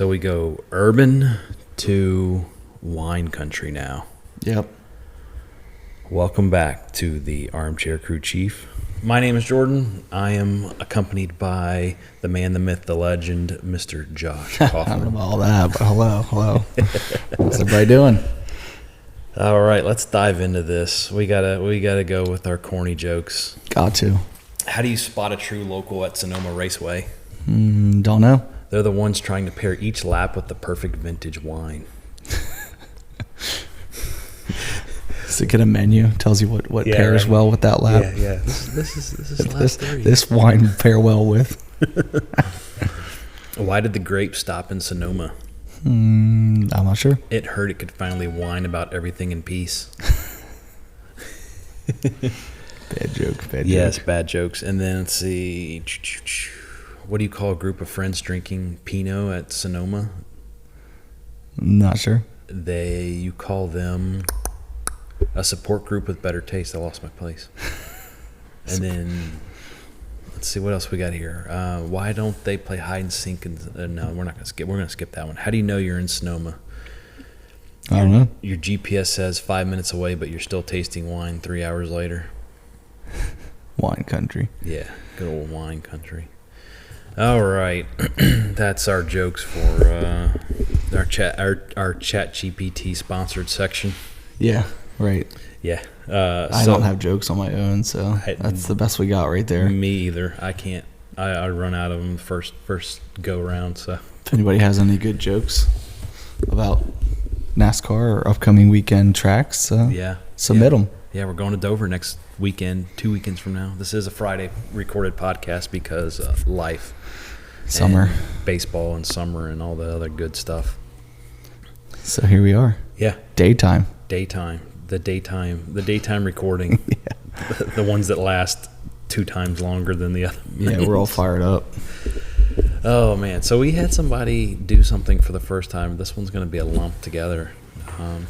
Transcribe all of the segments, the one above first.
So we go urban to wine country now. Yep. Welcome back to the Armchair Crew Chief. My name is Jordan. I am accompanied by the man, the myth, the legend, Mr. Josh I don't know Kaufman. about all that, but hello. What's everybody doing? All right, let's dive into this. We gotta go with our corny jokes. Got to. How do you spot a true local at Sonoma Raceway? Don't know. They're the ones trying to pair each lap with the perfect vintage wine. Does it get a menu? Tells you what pairs right. well with that lap. Yeah. This is lap three. This wine pair well with. Why did the grape stop in Sonoma? I'm not sure. It heard it could finally whine about everything in peace. Bad joke. Yes, bad jokes. And then let's see. What do you call a group of friends drinking Pinot at Sonoma? Not sure. You call them a support group with better taste. I lost my place. And then let's see what else we got here. Why don't they play hide and seek? No, we're not gonna skip. We're gonna skip that one. How do you know you're in Sonoma? I don't know. Your GPS says 5 minutes away, but you're still tasting wine 3 hours later. Wine country. Yeah, good old wine country. All right, that's our jokes for our chat GPT sponsored section. Yeah, right. Yeah, I don't have jokes on my own, so that's the best we got right there. Me either. I can't. I run out of them first go around. So if anybody has any good jokes about NASCAR or upcoming weekend tracks, submit them. Yeah, we're going to Dover next weekend, 2 weekends from now. This is a Friday recorded podcast because of life. Summer. And baseball and summer and all the other good stuff. So here we are. Yeah. Daytime. The daytime recording. Yeah. The ones that last 2 times longer than the other. Yeah, we're all fired up. Oh, man. So we had somebody do something for the first time. This one's going to be a lump together.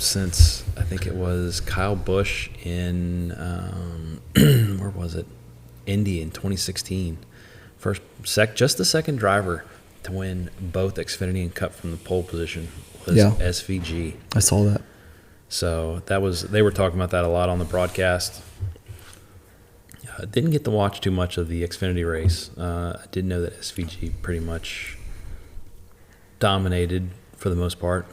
Since I think it was Kyle Busch in where was it? Indy in 2016. Just the second driver to win both Xfinity and Cup from the pole position was SVG. I saw that. So they were talking about that a lot on the broadcast. Didn't get to watch too much of the Xfinity race. I did know that SVG pretty much dominated for the most part.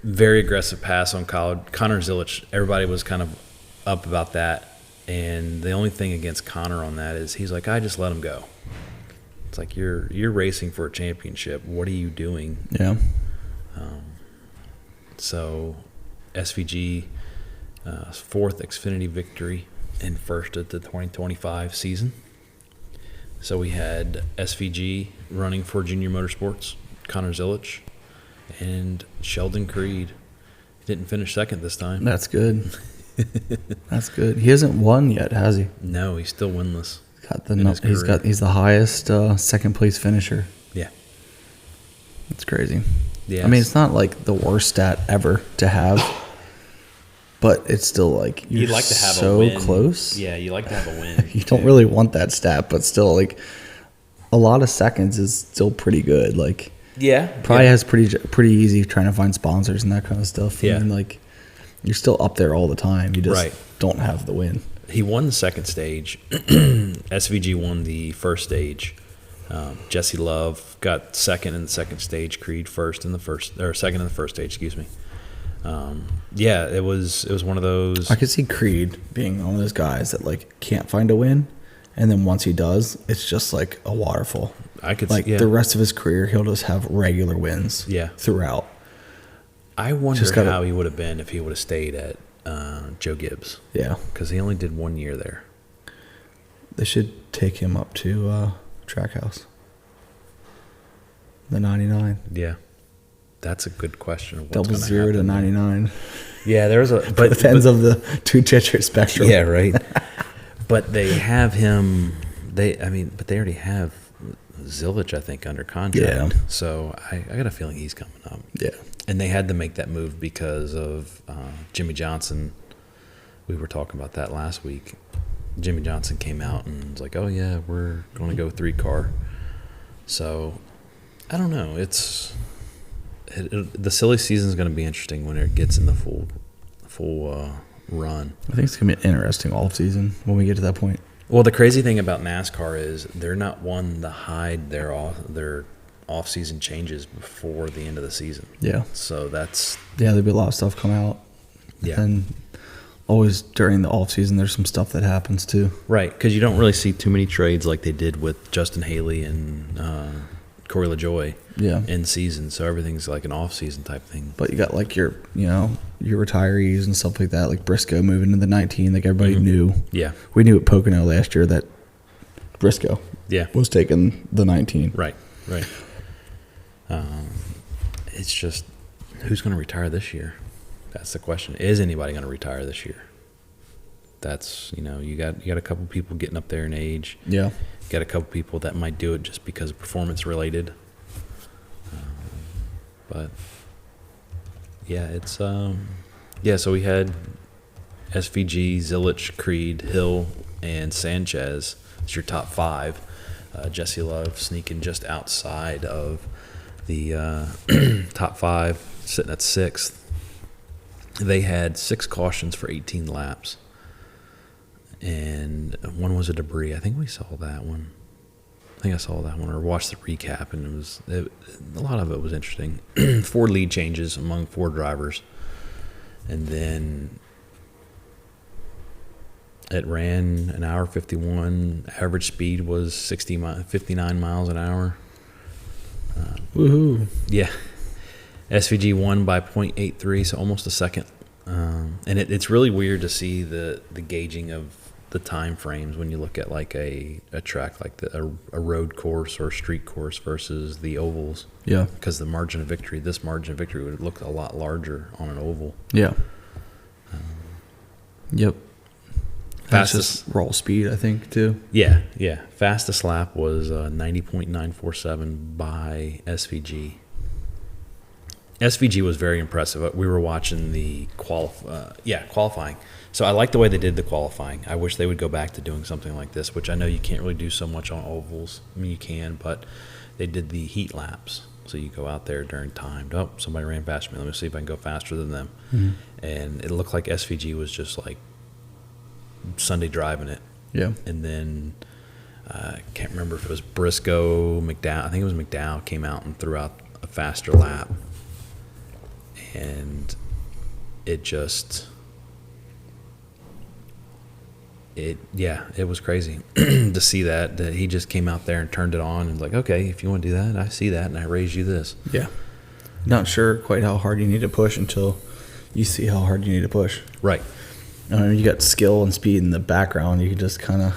Very aggressive pass on Connor Zilisch. Everybody was kind of up about that. And the only thing against Connor on that is he's like, I just let him go. It's like you're racing for a championship. What are you doing? Yeah. So SVG, fourth Xfinity victory and first at the 2025 season. So we had SVG running for Junior Motorsports, Connor Zilisch, and Sheldon Creed. He didn't finish second this time. That's good. That's good. He hasn't won yet, has he? No, he's still winless. He's the highest second place finisher. Yeah. That's crazy. Yeah. I mean, it's not like the worst stat ever to have, but it's still like you'd like to have so a win. Close. Yeah, you like to have a win. You don't really want that stat, but still, like a lot of seconds is still pretty good. Like, probably has pretty easy trying to find sponsors and that kind of stuff. Yeah, and like you're still up there all the time. You just right. don't have the win. He won the second stage. SVG won the first stage. Jesse Love got second in the second stage. Creed second in the first stage. Excuse me. It was one of those. I could see Creed being one of those guys that like can't find a win, and then once he does, it's just like a waterfall. I could the rest of his career, he'll just have regular wins. Yeah. Throughout. I wonder how he would have been if he would have stayed at Joe Gibbs. Yeah, because he only did 1 year there. They should take him up to Trackhouse. The 99. Yeah, that's a good question. What's Double 0 to 99. Yeah, there's a but depends of the two-digit spectrum. Yeah, right. But they have him. But they already have Zilisch, I think, under contract. Yeah. So I got a feeling he's coming up. Yeah. And they had to make that move because of Jimmy Johnson. We were talking about that last week. Jimmy Johnson came out and was like, "Oh yeah, we're going to go 3-car." So, I don't know. The silly season is going to be interesting when it gets in the full run. I think it's going to be an interesting off season when we get to that point. Well, the crazy thing about NASCAR is they're not one to hide their off-season changes before the end of the season. Yeah. So that's... Yeah, there'll be a lot of stuff come out. Yeah. And always during the off-season, there's some stuff that happens too. Right, because you don't really see too many trades like they did with Justin Haley and Corey LaJoie in season. So everything's like an off-season type thing. But you got like your retirees and stuff like that, like Briscoe moving to the 19. Like everybody knew. Yeah. We knew at Pocono last year that Briscoe was taking the 19. Right. It's just, who's going to retire this year? That's the question. Is anybody going to retire this year? That's, you got a couple people getting up there in age. Yeah. You got a couple people that might do it just because of performance related. But yeah, it's so we had SVG, Zilich, Creed, Hill, and Sanchez. It's your top 5. Jesse Love sneaking just outside of the top 5, sitting at 6th. They had 6 cautions for 18 laps, and one was a debris. I think we saw that one. I think I saw that one or watched the recap, and a lot of it was interesting. 4 lead changes among 4 drivers, and then it ran an hour 51. Average speed was 59 miles an hour. Woohoo! Yeah. SVG won by 0.83, so almost a second. And it's really weird to see the gauging of the time frames when you look at like a track like a road course or a street course versus the ovals. Yeah. Because this margin of victory would look a lot larger on an oval. Yeah. Yep. Fastest raw speed, I think, too. Yeah. Fastest lap was 90.947 by SVG. SVG was very impressive. We were watching the qualifying. So I like the way they did the qualifying. I wish they would go back to doing something like this, which I know you can't really do so much on ovals. I mean, you can, but they did the heat laps. So you go out there during time. Oh, somebody ran past me. Let me see if I can go faster than them. Mm-hmm. And it looked like SVG was just like Sunday driving it. Yeah. And then I can't remember if it was Briscoe, McDowell. I think it was McDowell came out and threw out a faster lap. And it was crazy to see that he just came out there and turned it on and like, okay, if you want to do that, I see that, and I raise you this. Yeah. Not sure quite how hard you need to push until you see how hard you need to push. Right. You got skill and speed in the background. You can just kind of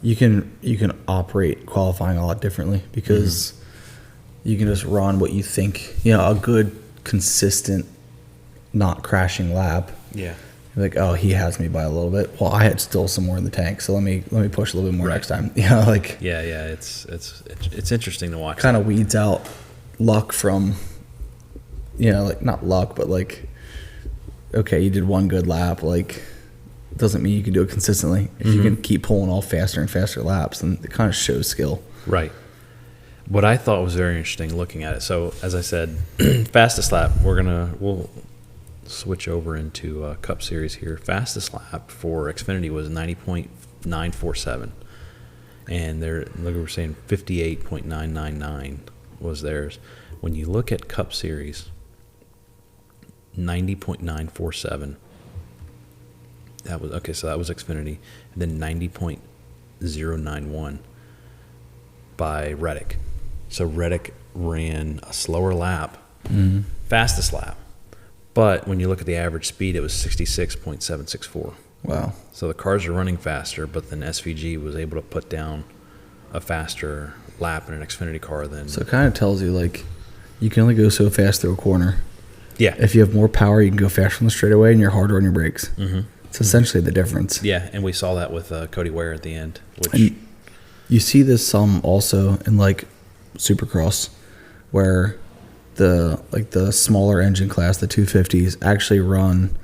You can operate qualifying a lot differently because you can just run what you think. A good, consistent, not crashing lap. Yeah. You're like, oh, he has me by a little bit. Well, I had still some more in the tank, so let me push a little bit more next time. It's interesting to watch. Kind of weeds out luck from, like not luck, but like, okay, you did one good lap, like doesn't mean you can do it consistently. If you can keep pulling off faster and faster laps, then it kind of shows skill. Right. What I thought was very interesting looking at it. So as I said, fastest lap, we'll switch over into Cup Series here. Fastest lap for Xfinity was 90.947, and we're saying 58.999 was theirs. When you look at Cup Series, 90.947. That was okay. So that was Xfinity, and then 90.091 by Reddick. So Reddick ran a slower lap, fastest lap. But when you look at the average speed, it was 66.764. Wow. So the cars are running faster, but then SVG was able to put down a faster lap in an Xfinity car than... So it kind of tells you, like, you can only go so fast through a corner. Yeah. If you have more power, you can go faster on the straightaway, and you're harder on your brakes. Mm-hmm. It's essentially the difference. Yeah, and we saw that with Cody Ware at the end. And you see this also in, like, Supercross, where the smaller engine class, the 250s, actually run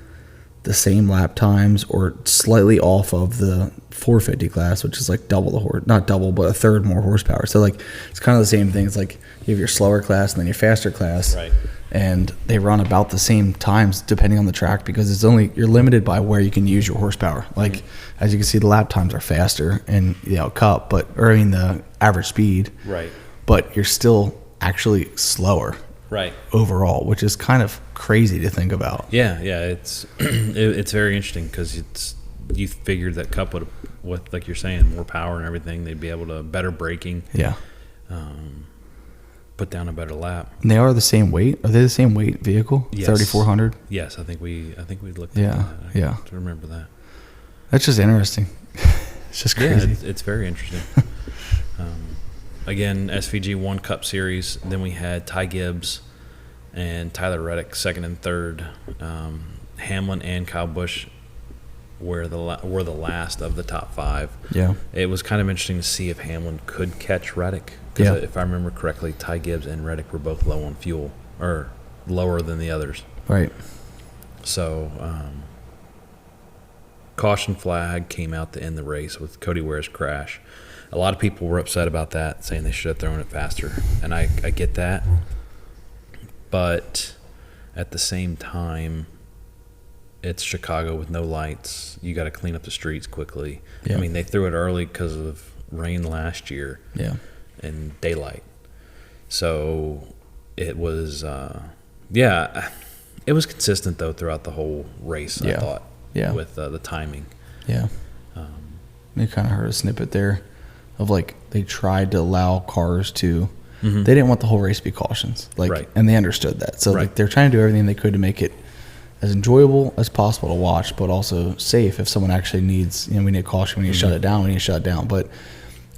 the same lap times or slightly off of the 450 class, which is like double the not double, but a third more horsepower. So like it's kind of the same thing. It's like you have your slower class and then your faster class, right? And they run about the same times depending on the track because it's only you're limited by where you can use your horsepower. Like as you can see, the lap times are faster in Cup, the average speed, right? But you're still actually slower, right? Overall, which is kind of crazy to think about. Yeah, it's it's very interesting because you figured that Cup would, with like you're saying, more power and everything, they'd be able to better braking. Yeah. Put down a better lap. And they are the same weight. Are they the same weight vehicle? Yes. 3,400. Yes, I think we looked. Yeah, at that. yeah. I remember that. That's just interesting. It's just crazy. Yeah, it's very interesting. Again, SVG 1 Cup Series. Then we had Ty Gibbs and Tyler Reddick second and third. Hamlin and Kyle Busch were the last of the top 5. Yeah. It was kind of interesting to see if Hamlin could catch Reddick. Because if I remember correctly, Ty Gibbs and Reddick were both low on fuel, or lower than the others. Right. So, caution flag came out to end the race with Cody Ware's crash. A lot of people were upset about that, saying they should have thrown it faster. And I get that. But at the same time, it's Chicago with no lights. You got to clean up the streets quickly. Yeah. I mean, they threw it early because of rain last year. Yeah. And daylight. So it was, it was consistent, though, throughout the whole race, I thought, with the timing. Yeah. They kind of heard a snippet there of, like, they tried to allow cars to – they didn't want the whole race to be cautions. Like, and they understood that. So like, they're trying to do everything they could to make it as enjoyable as possible to watch, but also safe if someone actually needs – we need caution, we need to shut it down, we need to shut it down. But –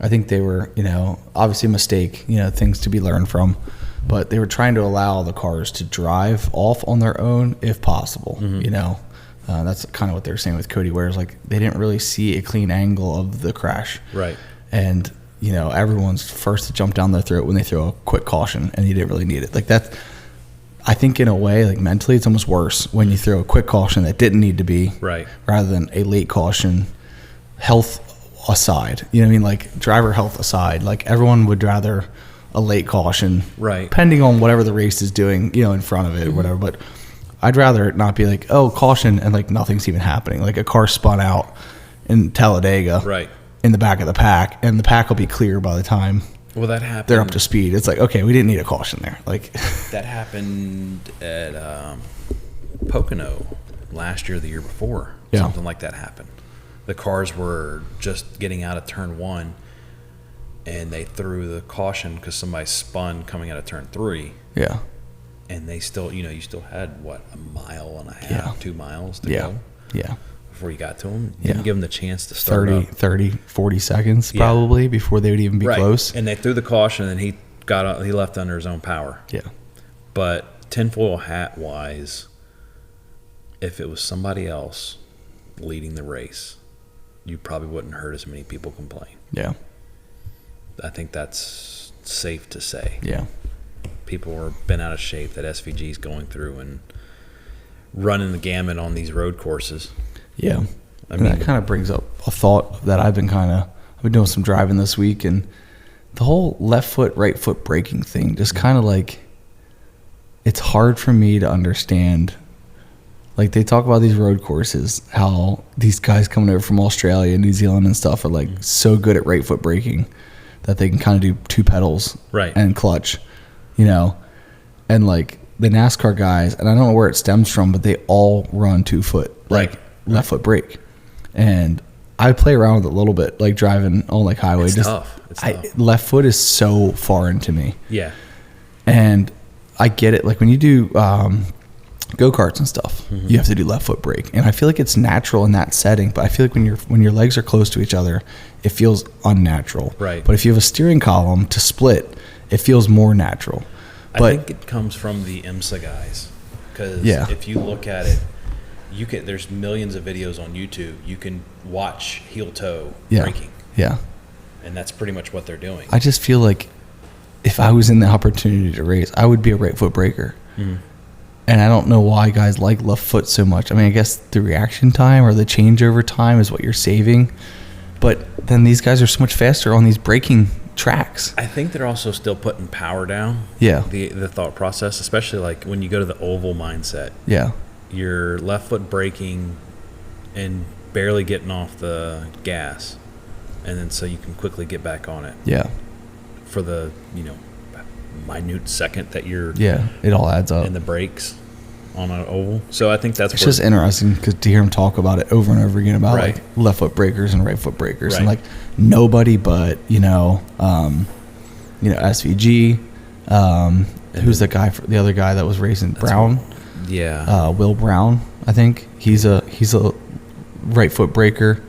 I think they were, obviously a mistake, things to be learned from, but they were trying to allow the cars to drive off on their own if possible. That's kind of what they were saying with Cody Ware's, like they didn't really see a clean angle of the crash. Right. And, everyone's first to jump down their throat when they throw a quick caution and you didn't really need it. Like that, I think in a way, like mentally it's almost worse when you throw a quick caution that didn't need to be. Right. Rather than a late caution, health aside, like driver health aside, like everyone would rather a late caution, right? Depending on whatever the race is doing, in front of it or whatever. But I'd rather it not be like, oh, caution, and like nothing's even happening. Like a car spun out in Talladega, right, in the back of the pack, and the pack will be clear by the time. Well, that happened. They're up to speed. It's like, okay, we didn't need a caution there. Like that happened at Pocono last year, the year before. Yeah. Something like that happened. The cars were just getting out of turn 1, and they threw the caution because somebody spun coming out of turn 3. Yeah. And they still, you still had, a mile and a half, 2 miles to go? Yeah. Before you got to them? You didn't give them the chance to start 30, 40 seconds probably before they would even be close. And they threw the caution, and he left under his own power. Yeah. But tinfoil hat-wise, if it was somebody else leading the race, you probably wouldn't heard as many people complain. Yeah. I think that's safe to say. Yeah. People were bent out of shape that SVG's going through and running the gamut on these road courses. Yeah. I mean, that kind of brings up a thought that I've been doing some driving this week, and the whole left foot, right foot braking thing just kind of like, it's hard for me to understand. Like they talk about these road courses, how these guys coming over from Australia, New Zealand and stuff are like so good at right foot braking that they can kind of do 2 pedals and clutch, and like the NASCAR guys, and I don't know where it stems from, but they all run 2 foot, left foot brake. And I play around with it a little bit, like driving on like highway. It's tough. It's tough. Left foot is so foreign to me. Yeah. And I get it. Like when you do, go-karts and stuff, you have to do left foot brake, and I feel like it's natural in that setting, but I feel like when your legs are close to each other, it feels unnatural. Right. But if you have a steering column to split, it feels more natural. But I think it comes from the IMSA guys, because if you look at it, there's millions of videos on YouTube. You can watch heel toe braking. Yeah. And that's pretty much what they're doing. I just feel like if I was in the opportunity to race, I would be a right foot braker. And I don't know why guys like left foot so much. I mean, I guess the reaction time or the changeover time is what you're saving. But then these guys are so much faster on these braking tracks. I think they're also still putting power down. Yeah. The thought process, especially like when you go to the oval mindset. Yeah. You're left foot braking and barely getting off the gas. And then so you can quickly get back on it. Yeah. For the, minute second that you're it all adds up in the brakes on an oval. So I think that's it's just interesting because to hear him talk about it over and over again about right. like left foot breakers and right foot breakers right. and like nobody but SVG who's the other guy that was racing Brown Will Brown, I think he's a right foot breaker.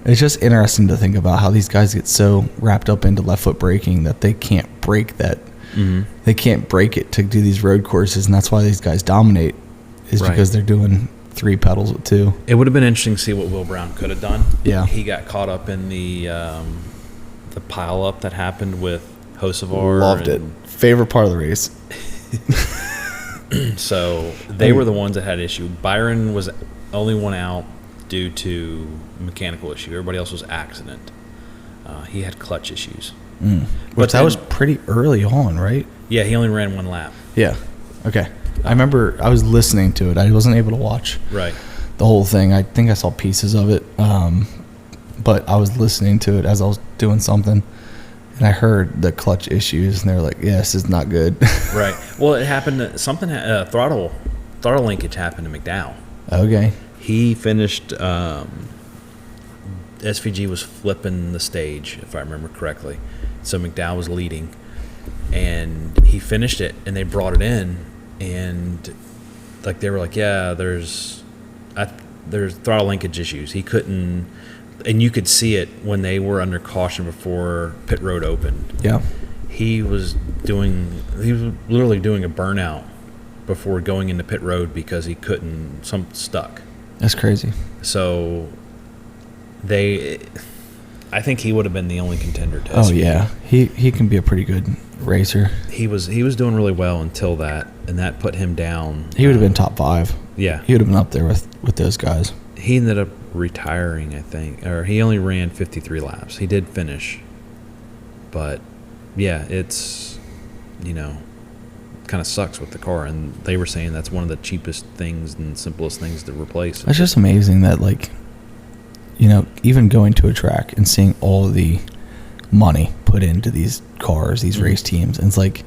It's just interesting to think about how these guys get so wrapped up into left foot braking that they can't break that. Mm-hmm. They can't break it to do these road courses, and that's why these guys dominate. Is right. Because they're doing 3 pedals with 2. It would have been interesting to see what Will Brown could have done. Yeah, he got caught up in the pile up that happened with Hocevar. Loved it. Favorite part of the race. So they were the ones that had issue. Byron was only one out due to mechanical issue. Everybody else was accident. He had clutch issues. But that was pretty early on, right? Yeah, he only ran 1 lap. Yeah. Okay. I remember I was listening to it. I wasn't able to watch right. the whole thing. I think I saw pieces of it. But I was listening to it as I was doing something. And I heard the clutch issues, and they were like, yeah, this is not good. Right. Well, it happened, throttle linkage happened to McDowell. Okay. He finished, SVG was flipping the stage, if I remember correctly. So McDowell was leading, and he finished it, and they brought it in, and like they were like, yeah, there's throttle linkage issues. He couldn't, and you could see it when they were under caution before pit road opened. Yeah. He was literally doing a burnout before going into pit road because he couldn't, stuck. That's crazy. So I think he would have been the only contender to SVG. Oh yeah, he can be a pretty good racer. He was doing really well until that, and that put him down. He would have been top 5. Yeah, he would have been up there with those guys. He ended up retiring, I think, or he only ran 53 laps. He did finish, but yeah, it's kind of sucks with the car, and they were saying that's one of the cheapest things and simplest things to replace. It's just amazing that even going to a track and seeing all the money put into these cars, these race teams, and it's like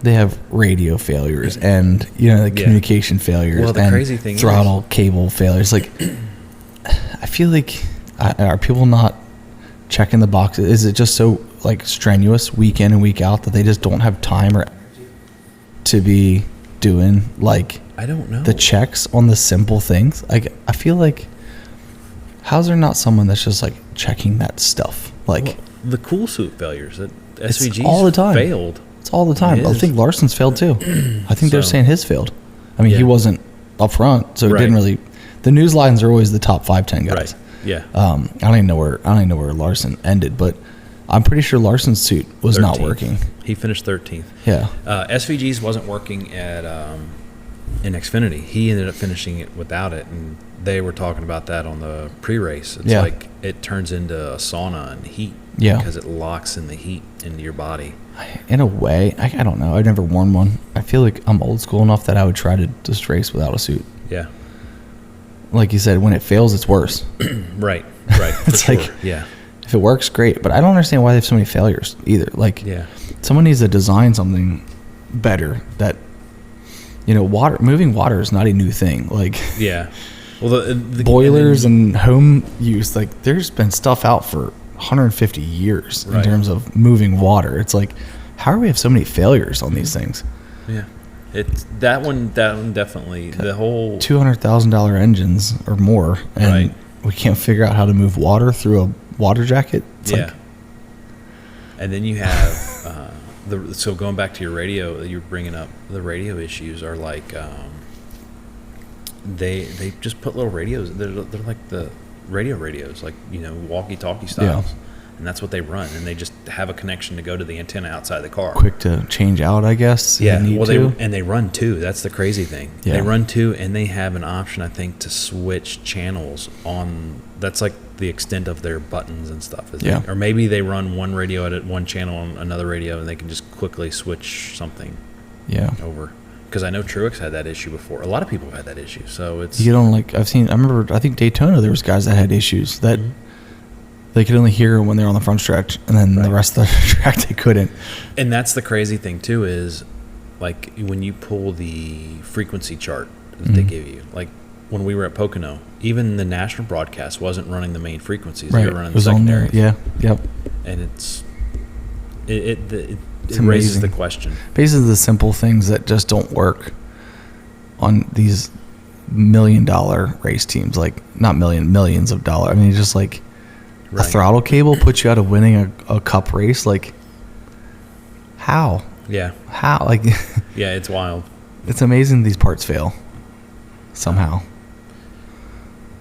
they have radio failures and the communication failures. Well, the and crazy thing throttle cable failures. Like, I feel like are people not checking the boxes? Is it just so strenuous week in and week out that they just don't have time or to be doing I don't know the checks on the simple things? I feel like. How's there not someone that's just checking that stuff? The cool suit failures that SVG's all the time. Failed. It's all the time. I think Larson's failed too. I think they're saying his failed. I mean, he wasn't up front, so it didn't really. The news lines are always the top 5-10 guys. Right. Yeah. I don't even know where Larson ended, but I'm pretty sure Larson's suit was 13th. Not working. He finished 13th. Yeah. SVG's wasn't working in Xfinity. He ended up finishing it without it, and they were talking about that on the pre-race. It's like it turns into a sauna and heat because it locks in the heat into your body. In a way, I don't know. I've never worn one. I feel like I'm old school enough that I would try to just race without a suit. Yeah. Like you said, when it fails, it's worse. Right. It's sure. If it works, great. But I don't understand why they have so many failures either. Someone needs to design something better that, moving water is not a new thing. Yeah. Well, the boilers and home use, there's been stuff out for 150 years in terms of moving water. It's how do we have so many failures on these things? Yeah, it's that one definitely. The whole $200,000 engines or more, and we can't figure out how to move water through a water jacket. It's and then you have so going back to your radio that you're bringing up, the radio issues are they just put little radios. They're like the radios, walkie-talkie styles. and that's what they run, and they just have a connection to go to the antenna outside the car. Quick to change out, I guess. Yeah, they run 2. That's the crazy thing. Yeah. They run 2, and they have an option, I think, to switch channels on. That's like the extent of their buttons and stuff. Yeah. Or maybe they run one radio at one channel on another radio, and they can just quickly switch something. Yeah. Over. Because I know Truex had that issue before. A lot of people have had that issue. So it's. You don't I think Daytona, there was guys that had issues that they could only hear when they're on the front stretch, and then the rest of the track they couldn't. And that's the crazy thing, too, is like when you pull the frequency chart that they give you, like when we were at Pocono, even the national broadcast wasn't running the main frequencies. They were running the secondary. Yeah, yep. And it raises the question. Basically, the simple things that just don't work on these $1 million race teams, like not millions of dollars. I mean, just like a throttle cable puts you out of winning a cup race. Like, how? Yeah. How? Like, yeah, it's wild. It's amazing these parts fail somehow.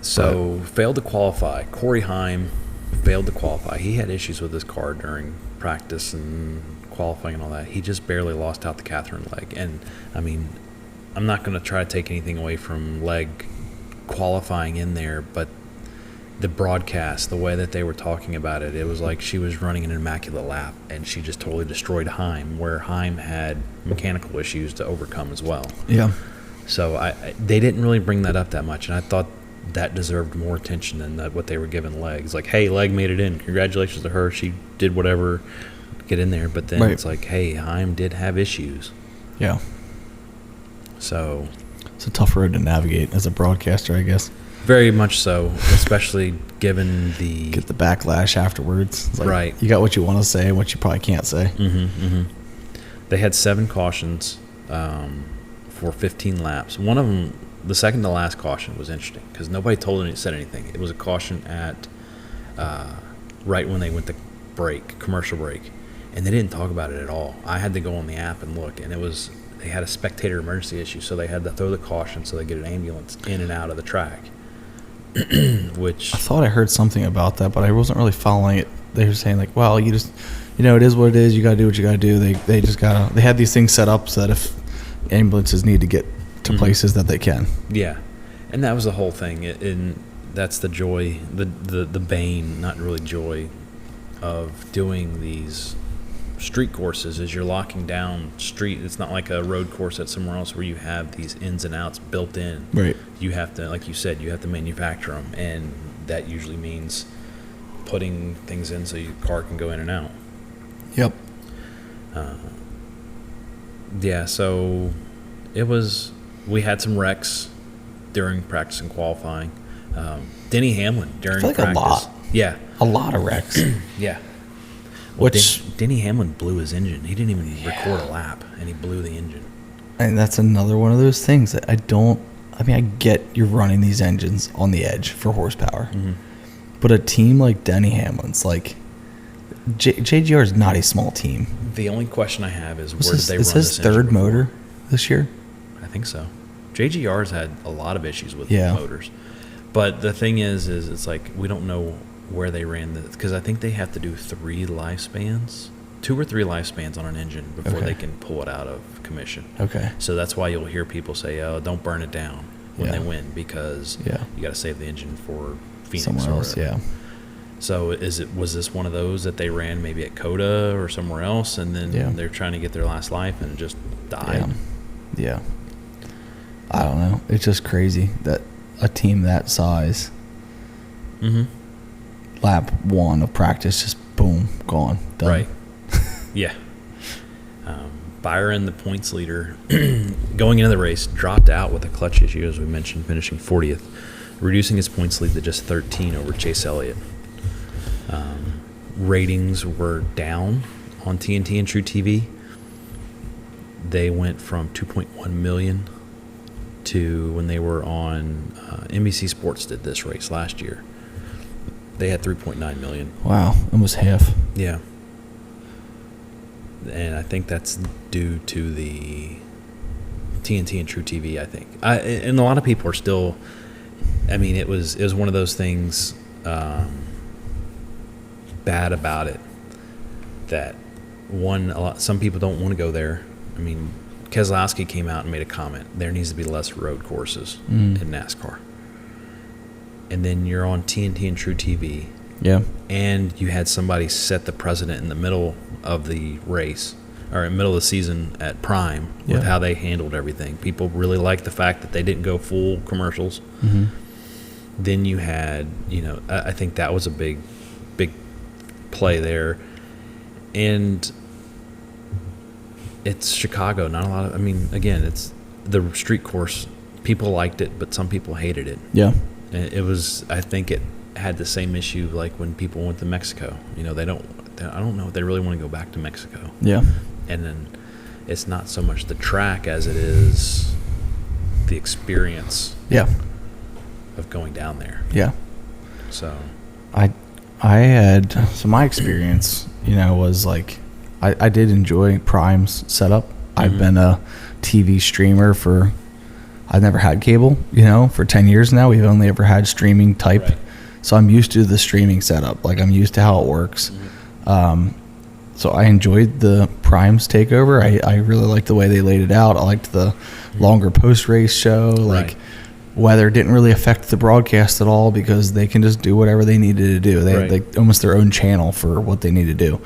So, failed to qualify. Corey Heim failed to qualify. He had issues with his car during practice and qualifying and all that. He just barely lost out the Catherine leg. And, I mean, I'm not going to try to take anything away from leg qualifying in there, but the broadcast, the way that they were talking about it, it was like she was running an immaculate lap, and she just totally destroyed Heim, where Heim had mechanical issues to overcome as well. Yeah. So they didn't really bring that up that much, and I thought that deserved more attention than what they were giving Legs. Like, hey, Leg made it in. Congratulations to her. She did whatever, get in there. But then it's like, hey, Heim did have issues. Yeah. So it's a tough road to navigate as a broadcaster, I guess. Very much so, especially given get the backlash afterwards. It's like, right. You got what you want to say, what you probably can't say. They had 7 cautions for 15 laps. One of them, the second to last caution, was interesting because nobody said anything. It was a caution at right when they went to commercial break, and they didn't talk about it at all. I had to go on the app and look, and they had a spectator emergency issue, so they had to throw the caution so they get an ambulance in and out of the track. Which I thought I heard something about that, but I wasn't really following it. They were saying like, well, you just, it is what it is. You got to do what you got to do. They just got to, they had these things set up so that if ambulances need to get to places that they can. Yeah. And that was the whole thing. And that's the joy, the bane, not really joy, of doing these street courses is you're locking down street. It's not like a road course at somewhere else where you have these ins and outs built in. Right. You have to, like you said, you have to manufacture them, and that usually means putting things in so your car can go in and out. Yep. Yeah, so we had some wrecks during practice and qualifying. Denny Hamlin during practice. A lot. Yeah. A lot of wrecks. Yeah. Well, Which Denny Hamlin blew his engine. He didn't even record a lap, and he blew the engine. And that's another one of those things that I get you're running these engines on the edge for horsepower. But a team like Denny Hamlin's, like, JGR is not a small team. The only question I have is where did they run this his third motor this year? I think so. JGR's had a lot of issues with motors. But the thing is it's like we don't know where they ran this, because I think they have to do 2 or 3 lifespans on an engine before they can pull it out of commission. Okay. So that's why you'll hear people say, "Oh, don't burn it down" when they win, because you got to save the engine for Phoenix somewhere else. Yeah. So was this one of those that they ran maybe at Coda or somewhere else, and then they're trying to get their last life and just died? Yeah. I don't know. It's just crazy that a team that size, lap 1 of practice, just boom, gone, done. Right. Yeah. Byron, the points leader, going into the race, dropped out with a clutch issue, as we mentioned, finishing 40th, reducing his points lead to just 13 over Chase Elliott. Ratings were down on TNT and True TV. They went from 2.1 million to, when they were on NBC Sports did this race last year, they had 3.9 million. Wow, almost half. Yeah. And I think that's due to the TNT and True TV, I think. And a lot of people are still, I mean, it was one of those things, bad about it that some people don't want to go there. I mean, Keselowski came out and made a comment. There needs to be less road courses in NASCAR. And then you're on TNT and True TV. Yeah. And you had somebody set the precedent in the middle of the race, or in the middle of the season at Prime, with how they handled everything. People really liked the fact that they didn't go full commercials. Mm-hmm. Then you had, I think that was a big play there. And it's Chicago, not a lot of, again, it's the street course. People liked it, but some people hated it. Yeah. And it was, I think it had the same issue like when people went to Mexico. I don't know if they really want to go back to Mexico. Yeah. And then it's not so much the track as it is the experience. Yeah. Of going down there. Yeah. So I had, so my experience, was like, I did enjoy Prime's setup. Mm-hmm. I've been a TV streamer I've never had cable, for 10 years now. We've only ever had streaming type. Right. So I'm used to the streaming setup. Like, I'm used to how it works. Mm-hmm. So I enjoyed the Prime's takeover. I really liked the way they laid it out. I liked the longer post-race show. Like, weather didn't really affect the broadcast at all because they can just do whatever they needed to do. They had like almost their own channel for what they need to do.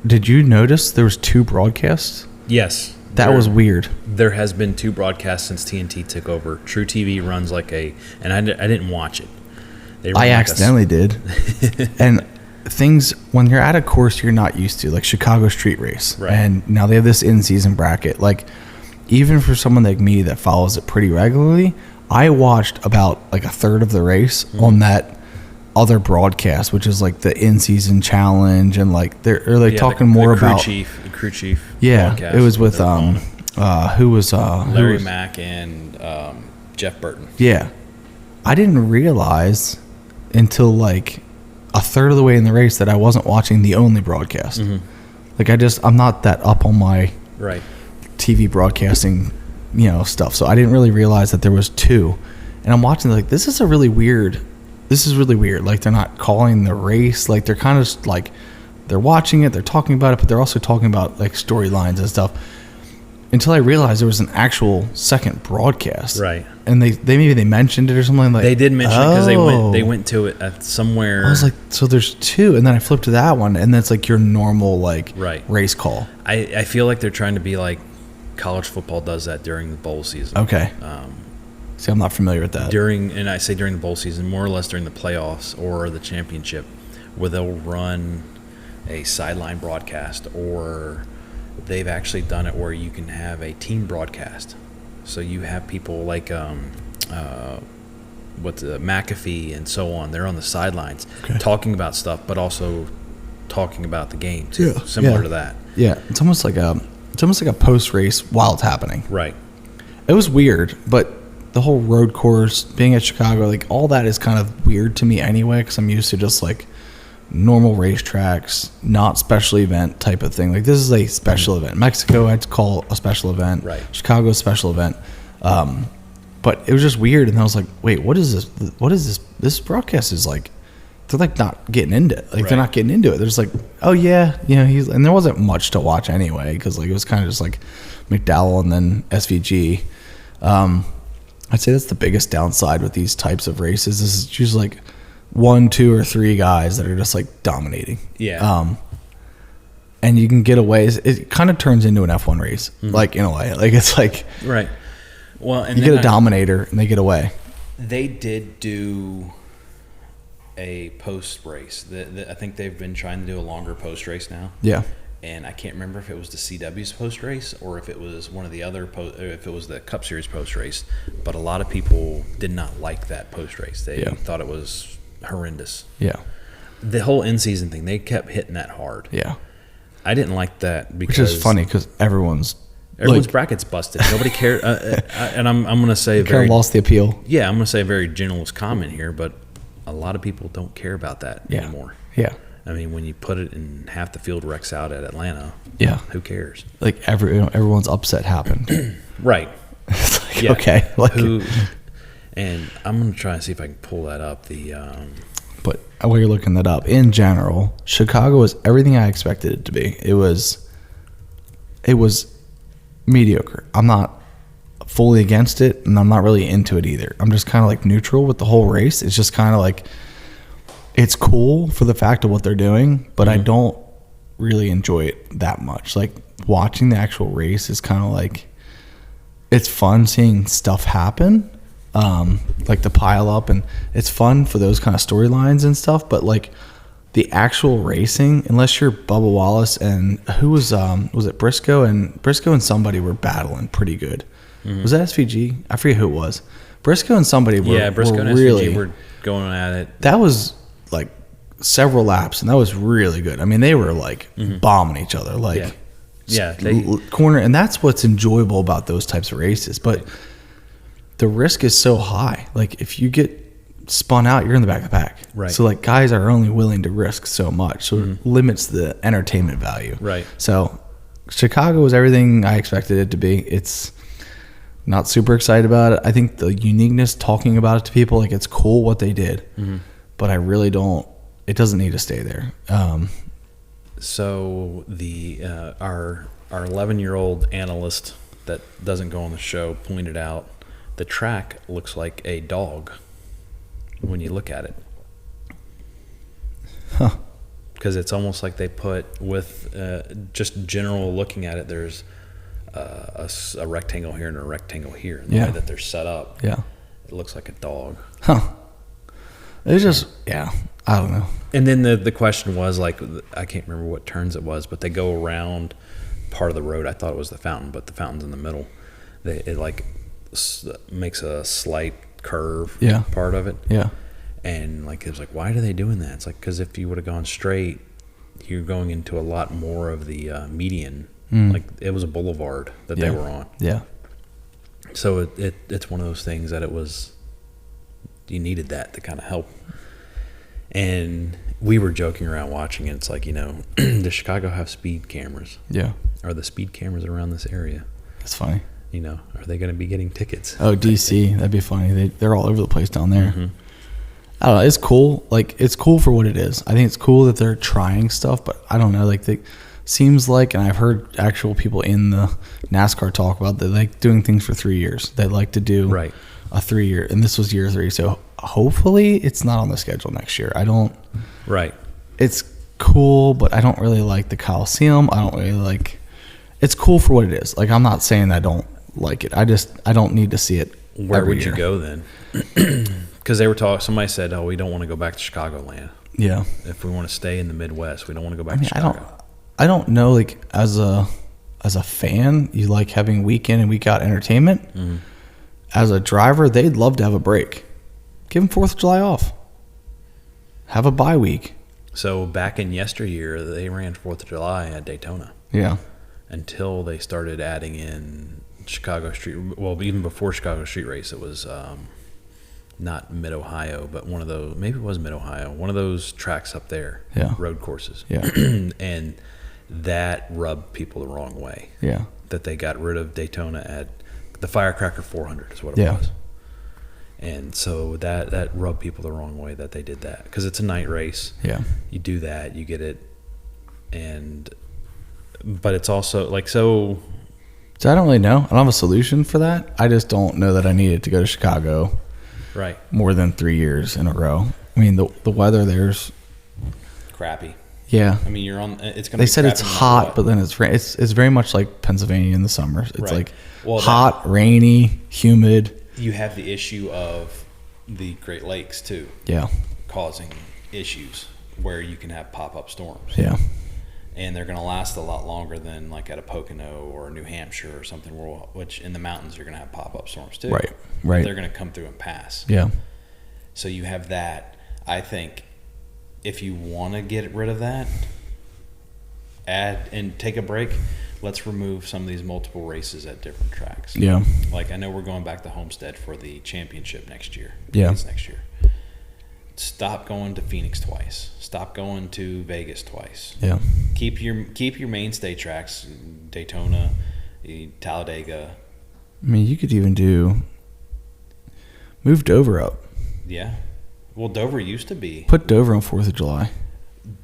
Did you notice there was 2 broadcasts? Yes. That was weird. There has been 2 broadcasts since TNT took over. True TV runs and I didn't watch it. I accidentally did. And things, when you're at a course you're not used to, like Chicago Street Race, and now they have this in-season bracket, like, even for someone like me that follows it pretty regularly, I watched about like a third of the race on that other broadcast, which is like the in-season challenge, and like they're talking more about the crew chief. Yeah, broadcast. it was with who was Larry Mack and Jeff Burton. Yeah, I didn't realize until like a third of the way in the race that I wasn't watching the only broadcast. Mm-hmm. Like I'm not that up on my TV broadcasting, stuff. So I didn't really realize that there was 2. And I'm watching like, this is really weird. Like, they're not calling the race. Like, they're kind of just like, they're watching it, they're talking about it, but they're also talking about like storylines and stuff. Until I realized there was an actual second broadcast. Right. And they mentioned it or something like. They did mention it because they went to it at somewhere. I was like, so there's 2, and then I flipped to that one, and that's like your normal like race call. I feel like they're trying to be like college football does that during the bowl season. Okay. See, I'm not familiar with that. And I say during the bowl season, more or less during the playoffs or the championship, where they'll run a sideline broadcast, or they've actually done it where you can have a team broadcast. So you have people like McAfee and so on. They're on the sidelines talking about stuff, but also talking about the game too. Similar to that. Yeah, it's almost like a post race while it's happening. Right. It was weird, but the whole road course, being at Chicago, like all that is kind of weird to me anyway, because I'm used to just like normal racetracks, not special event type of thing. Like, this is a special event. Mexico, I'd call a special event. Right. Chicago, a special event. But it was just weird, and I was like, wait, what is this? What is this? This broadcast is like, they're like not getting into it. Like, they're not getting into it. They're just like, oh yeah, and there wasn't much to watch anyway, because like it was kind of just like McDowell and then SVG. I'd say that's the biggest downside with these types of races. Is it's usually like 1, 2, or 3 guys that are just like dominating. Yeah. And you can get away. It kind of turns into an F1 race, like in a way. Like, it's like Well, and you get a dominator and they get away. They did do a post race. I think they've been trying to do a longer post race now. Yeah. And I can't remember if it was the CW's post race or if it was one of the other if it was the Cup Series post race. But a lot of people did not like that post race. They thought it was horrendous. Yeah. The whole in season thing, they kept hitting that hard. Yeah. I didn't like that because which is funny because everyone's bracket's busted. Nobody cared. And I'm going to say very lost the appeal. Yeah, I'm going to say a very generalist comment here, but a lot of people don't care about that anymore. Yeah. I mean, when you put it in half the field wrecks out at Atlanta, who cares? Like everyone's upset happened. Right. It's like, okay. Like, and I'm going to try and see if I can pull that up. The but while you're looking that up, in general, Chicago was everything I expected it to be. It was mediocre. I'm not fully against it, and I'm not really into it either. I'm just kind of like neutral with the whole race. It's just kind of like, it's cool for the fact of what they're doing, but I don't really enjoy it that much. Like, watching the actual race is kind of like, it's fun seeing stuff happen, like the pile up, and it's fun for those kind of storylines and stuff. But like the actual racing, unless you're Bubba Wallace and who was it Briscoe and somebody were battling pretty good. Was that SVG? I forget who it was. Briscoe and somebody were Briscoe and really, SVG were going at it. That was like several laps, and that was really good. I mean, they were like bombing each other, like corner, and that's what's enjoyable about those types of races. But the risk is so high. Like, if you get spun out, you're in the back of the pack. Right. So like, guys are only willing to risk so much, so it limits the entertainment value. Right. So Chicago was everything I expected it to be. It's not super excited about it. I think the uniqueness, talking about it to people, like, it's cool what they did, but I really don't. It doesn't need to stay there. So the our 11-year-old analyst that doesn't go on the show pointed out the track looks like a dog when you look at it. Huh. Because it's almost like they put, with just general looking at it, there's a rectangle here and a rectangle here. And the way that they're set up, it looks like a dog. Huh. It's just, I don't know. And then the question was, like, I can't remember what turns it was, but they go around part of the road. I thought it was the fountain, but the fountain's in the middle. It like makes a slight curve part of it. Yeah. And like, it was like, why are they doing that? It's like, because if you would have gone straight, you're going into a lot more of the median. Like, it was a boulevard that they were on. Yeah. So it's one of those things that you needed that to kind of help. And we were joking around watching it. It's like, does Chicago have speed cameras? Yeah. Are the speed cameras around this area? That's funny. Are they going to be getting tickets? Oh, DC. That'd be funny. They're all over the place down there. I don't know. It's cool. Like, it's cool for what it is. I think it's cool that they're trying stuff, but I don't know. Like, seems like, and I've heard actual people in the NASCAR talk about, they like doing things for 3 years. They like to do a 3 year, and this was year 3. So hopefully it's not on the schedule next year. I don't. Right. It's cool, but I don't really like the Coliseum. I don't really like. It's cool for what it is. Like, I'm not saying I don't like it. I don't need to see it. Where would you go then? Because they were talking. Somebody said, "Oh, we don't want to go back to Chicagoland. Yeah. If we want to stay in the Midwest, we don't want to go back to Chicago." I don't know. Like, as a fan, you like having week in and week out entertainment. As a driver, they'd love to have a break. Give them 4th of July off. Have a bye week. So back in yesteryear, they ran 4th of July at Daytona. Yeah. Until they started adding in Chicago Street. Well, even before Chicago Street Race, it was not Mid-Ohio, but one of those. Maybe it was Mid-Ohio. One of those tracks up there. Yeah. Road courses. Yeah. And that rubbed people the wrong way. Yeah. That they got rid of Daytona at the Firecracker 400 is what it was. And so that rubbed people the wrong way that they did that, because it's a night race. Yeah. You do that, you get it, but it's also like so. So I don't really know. I don't have a solution for that. I just don't know that I needed to go to Chicago. Right. More than 3 years in a row. I mean, the weather there's crappy. Yeah. I mean, you're on. It's gonna. They said it's hot, but then it's very much like Pennsylvania in the summers. It's like hot, rainy, humid. You have the issue of the Great Lakes too. Yeah. Causing issues where you can have pop-up storms. Yeah. And they're going to last a lot longer than like at a Pocono or New Hampshire or something, which in the mountains you're going to have pop-up storms too. Right. Right. They're going to come through and pass. Yeah. So you have that. I think if you want to get rid of that, add and take a break. Let's remove some of these multiple races at different tracks. Yeah. Like, I know we're going back to Homestead for the championship next year. Yeah. Next year. Stop going to Phoenix twice. Stop going to Vegas twice. Yeah. Keep your mainstay tracks, Daytona, Talladega. I mean, you could even do move Dover up. Yeah. Well, Dover used to be. Put Dover on 4th of July.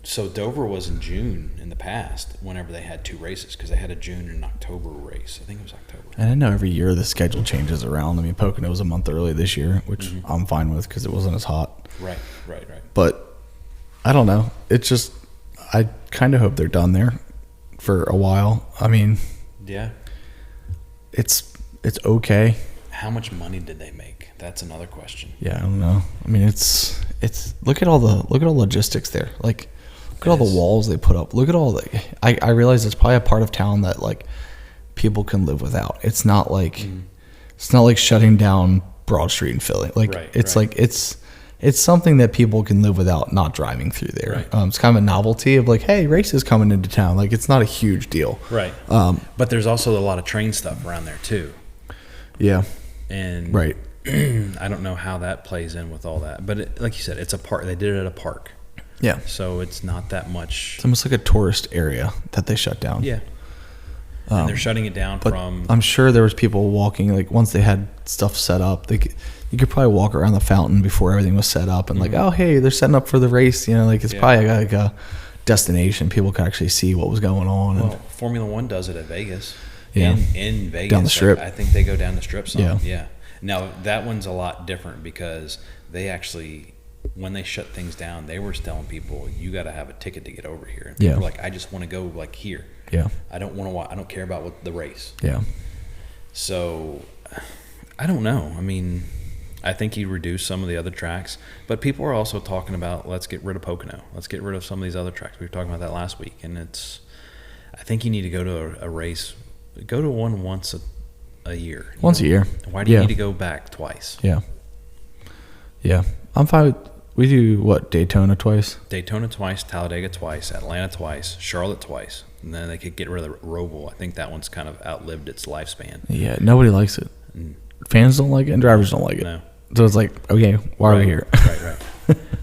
So Dover was in June in the past whenever they had 2 races because they had a June and October race. I think it was October. And I know every year the schedule changes around. I mean, Pocono was a month early this year, which I'm fine with because it wasn't as hot. Right. But I don't know. It's just I kind of hope they're done there for a while. I mean, yeah, it's okay. How much money did they make? That's another question. Yeah, I don't know. I mean, it's look at all logistics there. Like, look at all the walls they put up. Look at all the. I realize it's probably a part of town that like people can live without. It's not like it's not like shutting down Broad Street in Philly. Like like it's something that people can live without not driving through there. Right. It's kind of a novelty of like, hey, races coming into town. Like, it's not a huge deal. Right. But there's also a lot of train stuff around there too. Yeah. And right. I don't know how that plays in with all that, but like you said, it's a park. They did it at a park. Yeah. So it's not that much. It's almost like a tourist area that they shut down. Yeah. And they're shutting it down but from. I'm sure there was people walking, like once they had stuff set up, you could probably walk around the fountain before everything was set up and like, oh, hey, they're setting up for the race. You know, like it's probably like a destination. People could actually see what was going on. Well, Formula One does it at Vegas. Yeah. In Vegas. Down the strip. I think they go down the strip some. Yeah. Now, that one's a lot different because they actually, when they shut things down, they were telling people, you got to have a ticket to get over here. And people were like, I just want to go like here. Yeah. I don't want to. I don't care about what the race. Yeah. So, I don't know. I mean, I think you reduce some of the other tracks, but people are also talking about let's get rid of Pocono. Let's get rid of some of these other tracks. We were talking about that last week, and I think you need to go to a race. Go to one once a year. Once a year. Why do you need to go back twice? Yeah. Yeah. I'm fine with. We do what? Daytona twice. Daytona twice, Talladega twice, Atlanta twice, Charlotte twice. And then they could get rid of the Roval. I think that one's kind of outlived its lifespan. Yeah, nobody likes it. Fans don't like it, and drivers don't like it. No. So it's like, okay, why are we here? Right.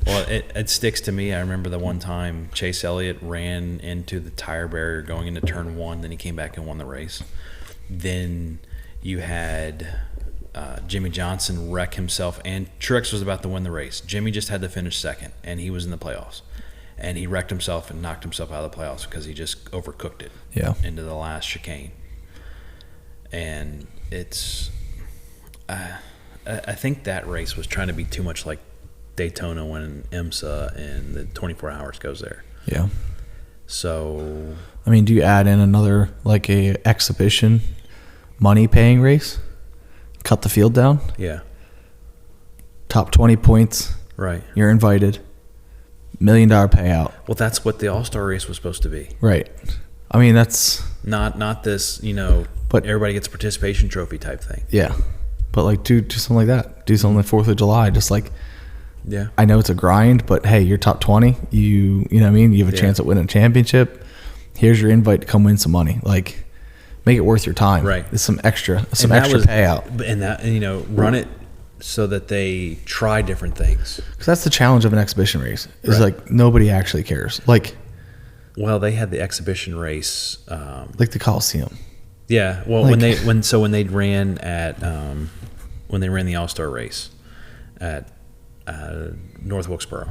Well, it sticks to me. I remember the one time Chase Elliott ran into the tire barrier going into turn 1, then he came back and won the race. Then you had Jimmy Johnson wreck himself, and Truex was about to win the race. Jimmy just had to finish second, and he was in the playoffs. And he wrecked himself and knocked himself out of the playoffs because he just overcooked it into the last chicane. And it's I think that race was trying to be too much like Daytona when IMSA and the 24 hours goes there. Yeah. So, I mean, do you add in another, like a exhibition money paying race? Cut the field down? Yeah. Top 20 points. Right. You're invited. $1 million payout. Well, that's what the All-Star race was supposed to be. Right. I mean, that's not this, but everybody gets a participation trophy type thing. Yeah. But like do something like that. Do something like 4th of July. Just like, yeah. I know it's a grind, but hey, you're top 20. You know what I mean? You have a chance at winning a championship. Here's your invite to come win some money. Like, make it worth your time. Right. It's some extra payout. And run it so that they try different things. Because that's the challenge of an exhibition race. Is like nobody actually cares. Like, well, they had the exhibition race, like the Coliseum. Yeah. Well, like, when they ran the All-Star race at North Wilkesboro,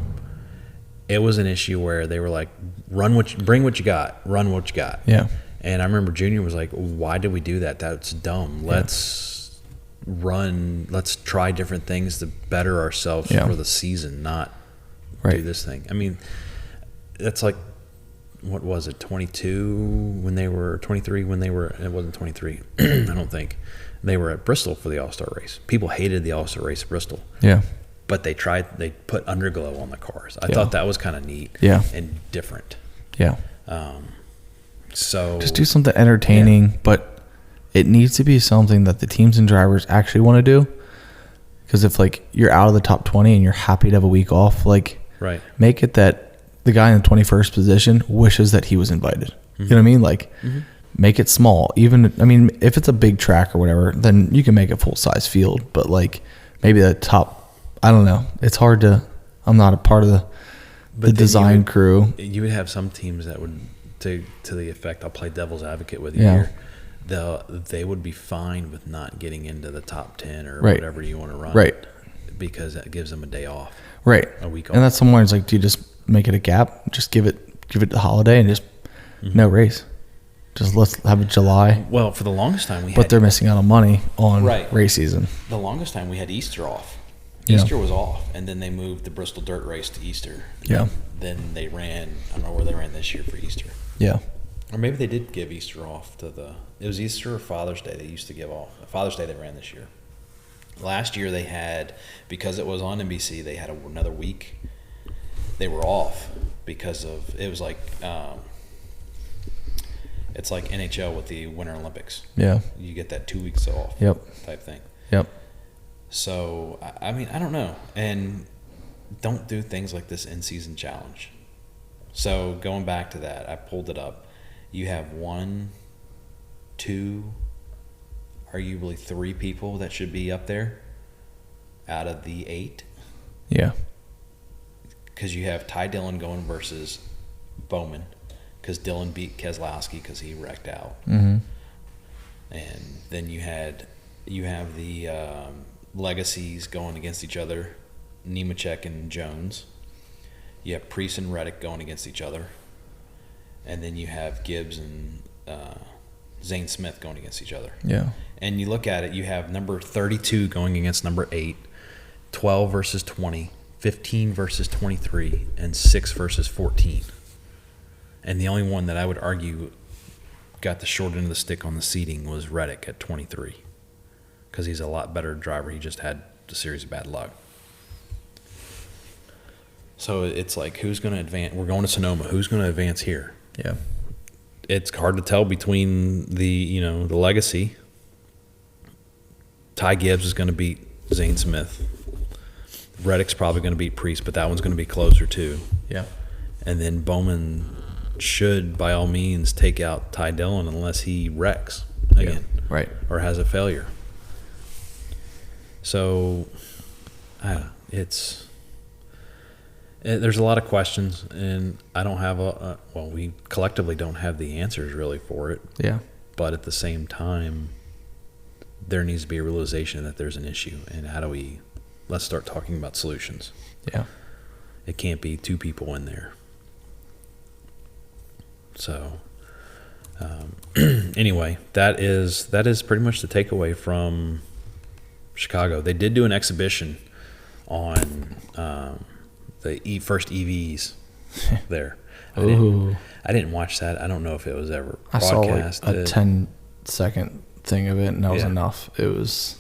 it was an issue where they were like, bring what you got, run what you got. Yeah. And I remember Junior was like, why did we do that? That's dumb. Let's try different things to better ourselves for the season, not do this thing. I mean, that's like, what was it, 22 when they were, 23 when they were, it wasn't 23, I don't think. They were at Bristol for the All-Star race. People hated the All-Star race at Bristol. Yeah. But they put underglow on the cars. I thought that was kind of neat and different. Yeah. So just do something entertaining, but it needs to be something that the teams and drivers actually want to do. Because if like you're out of the top 20 and you're happy to have a week off, like make it that the guy in the 21st position wishes that he was invited. Mm-hmm. You know what I mean? Like make it small. Even, I mean, if it's a big track or whatever, then you can make a full size field, but like maybe the top, I don't know. It's hard to, I'm not a part of the design crew. You would have some teams that would, to the effect, I'll play devil's advocate with you here. They would be fine with not getting into the top 10 or whatever you want to run. Right. because that gives them a day off. Right. A week off. And that's somewhere it's like, do you just make it a gap? Just give it the holiday and just no race. Just let's have a July. Well, for the longest time but they're missing out on money on right. race season. The longest time we had Easter off. Yeah. Easter was off, and then they moved the Bristol Dirt Race to Easter. Yeah. Then they ran, I don't know where they ran this year for Easter. Yeah. Or maybe they did give Easter off it was Easter or Father's Day they used to give off. Father's Day they ran this year. Last year they had, because it was on NBC, they had another week. They were off because it was like, it's like NHL with the Winter Olympics. Yeah. You get that 2 weeks off. Yep. Type thing. Yep. So, I mean, I don't know. And don't do things like this in-season challenge. So, going back to that, I pulled it up. You have 1, 2, arguably 3 people that should be up there out of the 8. Yeah. Because you have Ty Dillon going versus Bowman. Because Dillon beat Keselowski because he wrecked out. Mm-hmm. And then you have the Legacies going against each other, Nemechek and Jones. You have Priest and Reddick going against each other. And then you have Gibbs and Zane Smith going against each other. Yeah. And you look at it, you have number 32 going against number 8, 12 versus 20, 15 versus 23, and 6 versus 14. And the only one that I would argue got the short end of the stick on the seating was Reddick at 23. Because he's a lot better driver. He just had a series of bad luck. So it's like, who's going to advance? We're going to Sonoma. Who's going to advance here? Yeah. It's hard to tell between the legacy. Ty Gibbs is going to beat Zane Smith. Reddick's probably going to beat Priest, but that one's going to be closer too. Yeah. And then Bowman should, by all means, take out Ty Dillon unless he wrecks again. Yeah. Right. Or has a failure. So, there's a lot of questions, and I don't have we collectively don't have the answers really for it. Yeah. But at the same time, there needs to be a realization that there's an issue, and let's start talking about solutions. Yeah. It can't be 2 people in there. So, anyway, that is pretty much the takeaway from Chicago. They did do an exhibition on the first EVs there. I didn't watch that. I don't know if it was ever broadcast. I saw like a 10-second thing of it, and that was enough. It was.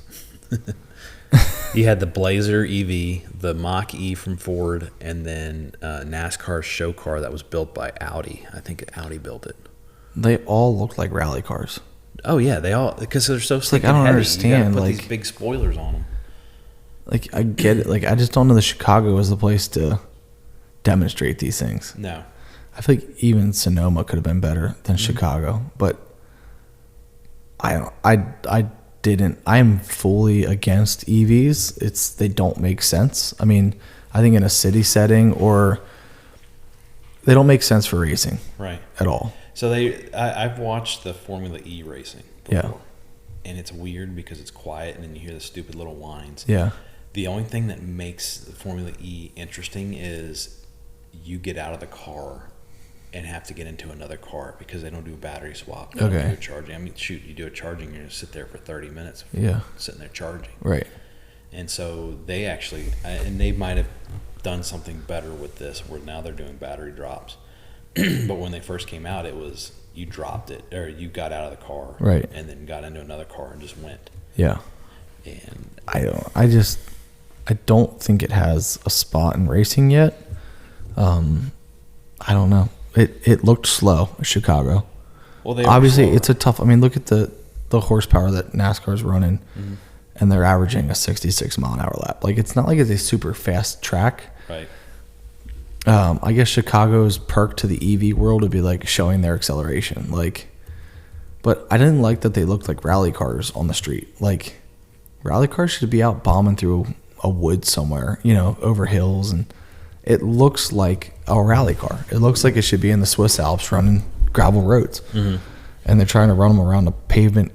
You had the Blazer EV, the Mach E from Ford, and then NASCAR's show car that was built by Audi. I think Audi built it. They all looked like rally cars. Oh yeah, they all, because they're so like, I don't understand. You gotta put like these big spoilers on them. Like, I get it. Like, I just don't know that Chicago is the place to demonstrate these things. No. I feel like even Sonoma could have been better than Chicago, but I am fully against EVs. They don't make sense. I mean, I think in a city setting, or they don't make sense for racing. Right. At all. So I've watched the Formula E racing before. Yeah. And it's weird because it's quiet and then you hear the stupid little whines. Yeah. The only thing that makes the Formula E interesting is you get out of the car and have to get into another car because they don't do a battery swap. They don't do a charging. I mean, shoot, you do a charging, you're going to sit there for 30 minutes. Yeah. Sitting there charging. Right. And so they actually, and they might have done something better with this where now they're doing battery drops. But when they first came out, it was you dropped it or you got out of the car. Right. And then got into another car and just went. Yeah. And I don't think it has a spot in racing yet. I don't know. It looked slow at Chicago. Well, obviously it's a tough. I mean, look at the horsepower that NASCAR's running, and they're averaging a 66 mile an hour lap. Like, it's not like it's a super fast track. Right. I guess Chicago's perk to the EV world would be like showing their acceleration. Like, but I didn't like that they looked like rally cars on the street. Like, rally cars should be out bombing through a wood somewhere, over hills, and it looks like a rally car. It looks like it should be in the Swiss Alps running gravel roads, and they're trying to run them around a pavement,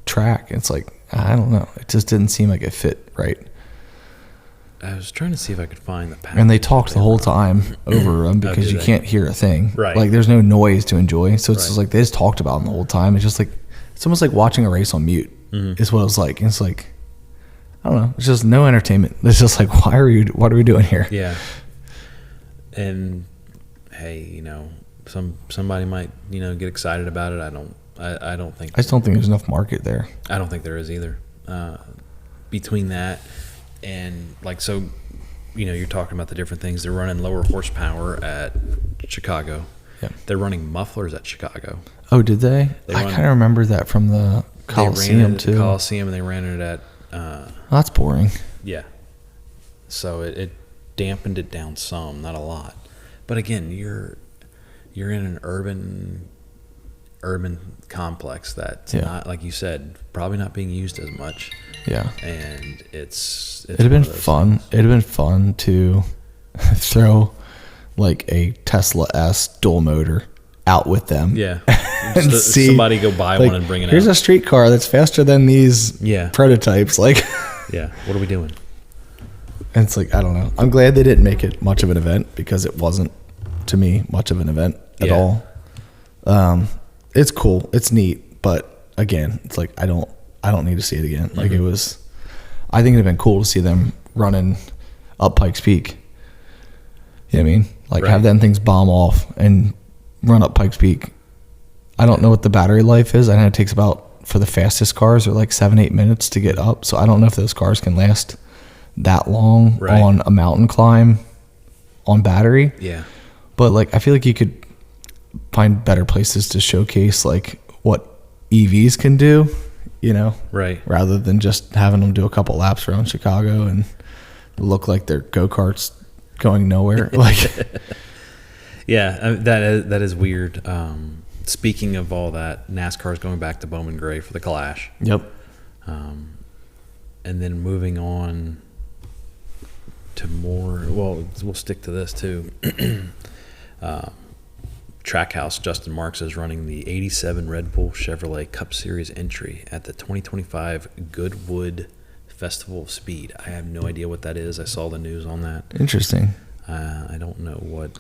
track. It's like, I don't know. It just didn't seem like it fit right. I was trying to see if I could find the package. And they talked the whole time over them because you can't hear a thing. Right. Like there's no noise to enjoy. So it's just like they just talked about them the whole time. It's just like it's almost like watching a race on mute. Is what it was like. And it's like I don't know. It's just no entertainment. It's just like what are we doing here? Yeah. And hey, somebody might get excited about it. I don't think. I just don't think there's enough market there. I don't think there is either. Between that and you're talking about the different things. They're running lower horsepower at Chicago. Yeah. They're running mufflers at Chicago. Oh, did they? I kind of remember that from the Coliseum too. The Coliseum, and they ran it at. That's boring. Yeah. So it dampened it down some, not a lot. But again, you're in an urban complex that's not, like you said, probably not being used as much. Yeah. And it'd have been fun. It'd have been fun to throw like a Tesla S dual motor out with them. Yeah. And see somebody go buy one and bring it here's out. a street car that's faster than these prototypes. Like, yeah. What are we doing? And it's like, I don't know. I'm glad they didn't make it much of an event because it wasn't, to me, much of an event at all. It's cool. It's neat. But again, it's like, I don't need to see it again. Like I think it'd have been cool to see them running up Pikes Peak. You know what I mean? Like have them things bomb off and run up Pikes Peak. I don't know what the battery life is. I know it takes about, for the fastest cars, are like 7-8 minutes to get up. So I don't know if those cars can last that long on a mountain climb on battery. Yeah. But like I feel like you could find better places to showcase like what EVs can do, rather than just having them do a couple laps around Chicago and look like they're go-karts going nowhere. Like yeah, that is weird. Speaking of all that, NASCAR is going back to Bowman Gray for the Clash. Yep. And then moving on to more, well, we'll stick to this too. Trackhouse Justin Marks is running the 87 Red Bull Chevrolet Cup Series entry at the 2025 Goodwood Festival of Speed. I have no idea what that is. I saw the news on that. Interesting. I don't know what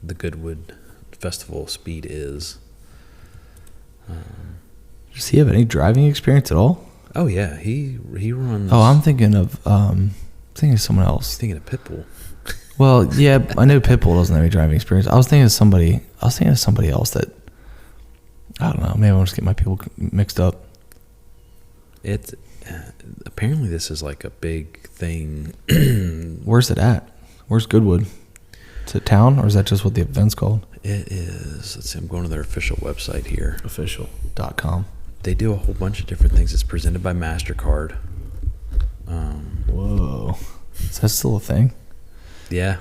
the Goodwood Festival of Speed is. Does he have any driving experience at all? Oh yeah, he runs. Oh, I'm thinking of someone else. Thinking of Pitbull. Well, yeah, I know Pitbull doesn't have any driving experience. I was thinking of somebody else that, I don't know. Maybe I'll just get my people mixed up. It's apparently this is like a big thing. Where's it at? Where's Goodwood? Is it town, or is that just what the event's called? It is. Let's see. I'm going to their official website here. Official.com. They do a whole bunch of different things. It's presented by MasterCard. Whoa. Is that still a thing? Yeah.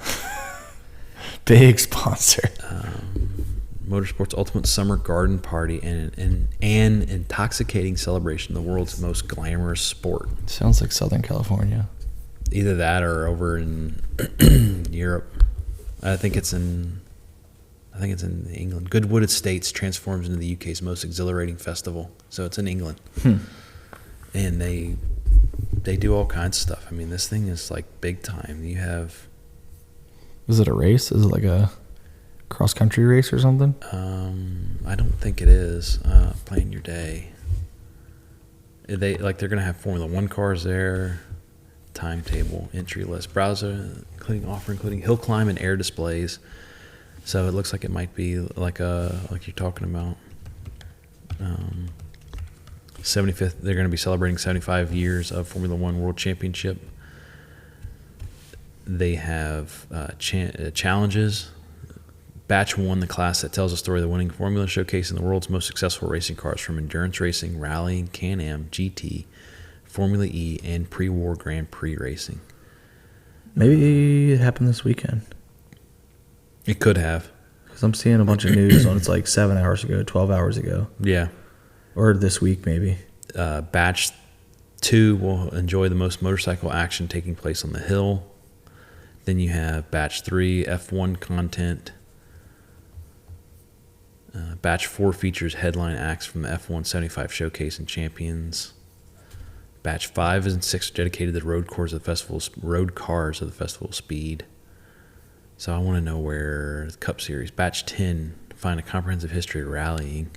Big sponsor. Motorsports Ultimate Summer Garden Party and an intoxicating celebration of the world's most glamorous sport. Sounds like Southern California. Either that or over in Europe. I think it's in England. Goodwood Estates transforms into the UK's most exhilarating festival. So it's in England. And they do all kinds of stuff. I mean, this thing is like big time. You have... Is it a race? Is it like a cross-country race or something? I don't think it is. Plan your day. They're going to have Formula 1 cars there. Timetable, entry list, browser, including hill climb and air displays. So it looks like it might be like you're talking about. 75th. They're going to be celebrating 75 years of Formula 1 World Championship. They have challenges. Batch 1, the class that tells the story of the winning formula, showcasing the world's most successful racing cars from endurance racing, rallying, Can-Am, GT, Formula E, and pre-war Grand Prix racing. Maybe it happened this weekend. It could have. Because I'm seeing a bunch of news on it's like 7 hours ago, 12 hours ago. Yeah. Or this week, maybe. Batch 2 will enjoy the most motorcycle action taking place on the hill. Then you have Batch 3, F1 content. Batch 4 features headline acts from the F1 75 Showcase and Champions. Batch 5 and 6 dedicated to the road cars of the festival speed. So I want to know where the Cup Series. Batch 10, find a comprehensive history of rallying.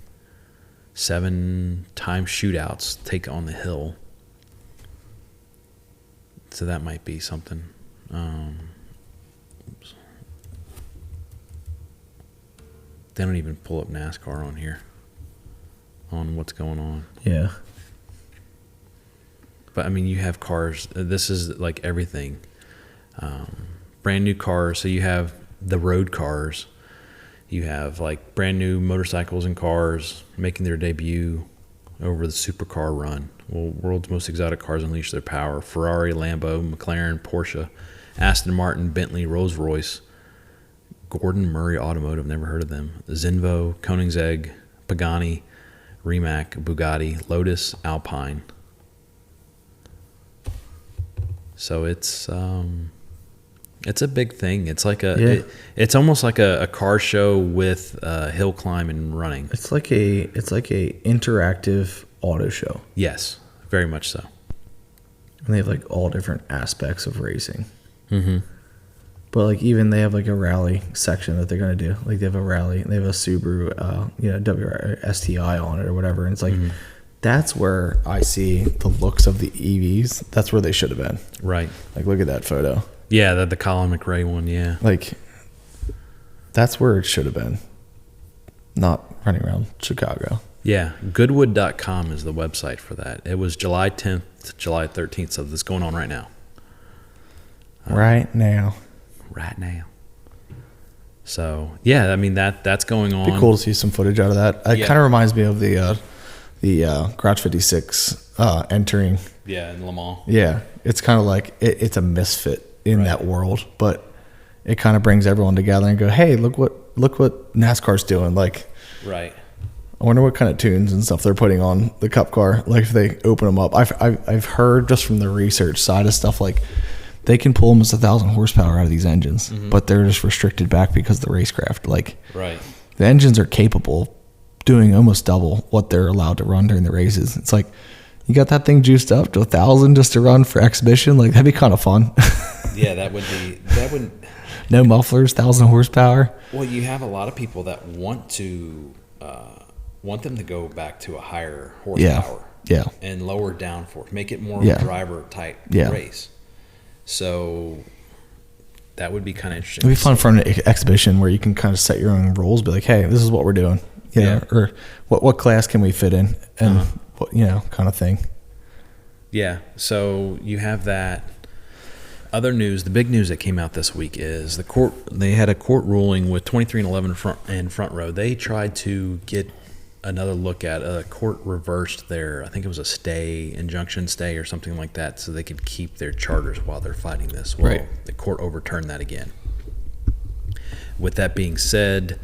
7 time shootouts take on the hill. So that might be something. Oops. They don't even pull up NASCAR on here, on what's going on. Yeah. But I mean, you have cars. This is like everything. Brand new cars. So you have the road cars. You have like brand new motorcycles and cars making their debut over the supercar run. Well, world's most exotic cars unleash their power. Ferrari, Lambo, McLaren, Porsche, Aston Martin, Bentley, Rolls-Royce, Gordon Murray Automotive, never heard of them. Zinvo, Koenigsegg, Pagani, Rimac, Bugatti, Lotus, Alpine. So it's a big thing. It's like it's almost like a car show with hill climb and running. It's like a interactive auto show. Yes, very much so. And they have like all different aspects of racing. Mm-hmm. But like even they have like a rally section that they're gonna do. Like they have a rally. They have a Subaru, WSTI on it or whatever. And it's like that's where I see the looks of the EVs. That's where they should have been. Right. Like look at that photo. Yeah, the Colin McRae one. Yeah. Like that's where it should have been. Not running around Chicago. Yeah, Goodwood.com is the website for that. It was July 10th to July 13th, so this is going on right now. Right now. So, yeah, I mean, that's going on. It'd be cool to see some footage out of that. It kind of reminds me of the Garage 56 entering. Yeah, in Le Mans. Yeah, it's kind of like it's a misfit in that world, but it kind of brings everyone together and go, hey, look what NASCAR's doing. Like, right. I wonder what kind of tunes and stuff they're putting on the Cup car. Like if they open them up, I've heard just from the research side of stuff, like they can pull almost 1,000 horsepower out of these engines, but they're just restricted back because of the racecraft. Like the engines are capable of doing almost double what they're allowed to run during the races. It's like you got that thing juiced up to 1,000 just to run for exhibition. Like that'd be kind of fun. Yeah, that would. No mufflers, 1,000 horsepower. Well, you have a lot of people that want them to go back to a higher horsepower, and lower downforce, make it more of a driver type race. So that would be kind of interesting. It'd be fun for an exhibition where you can kind of set your own rules, be like, hey, this is what we're doing, know, or what class can we fit in, and what, kind of thing. Yeah. So you have that. Other news, the big news that came out this week is they had a court ruling with 23 and 11 front row. They tried to get another look at a court reversed their, I think it was a injunction stay or something like that, so they could keep their charters while they're fighting this. Well, the court overturned that again. With that being said,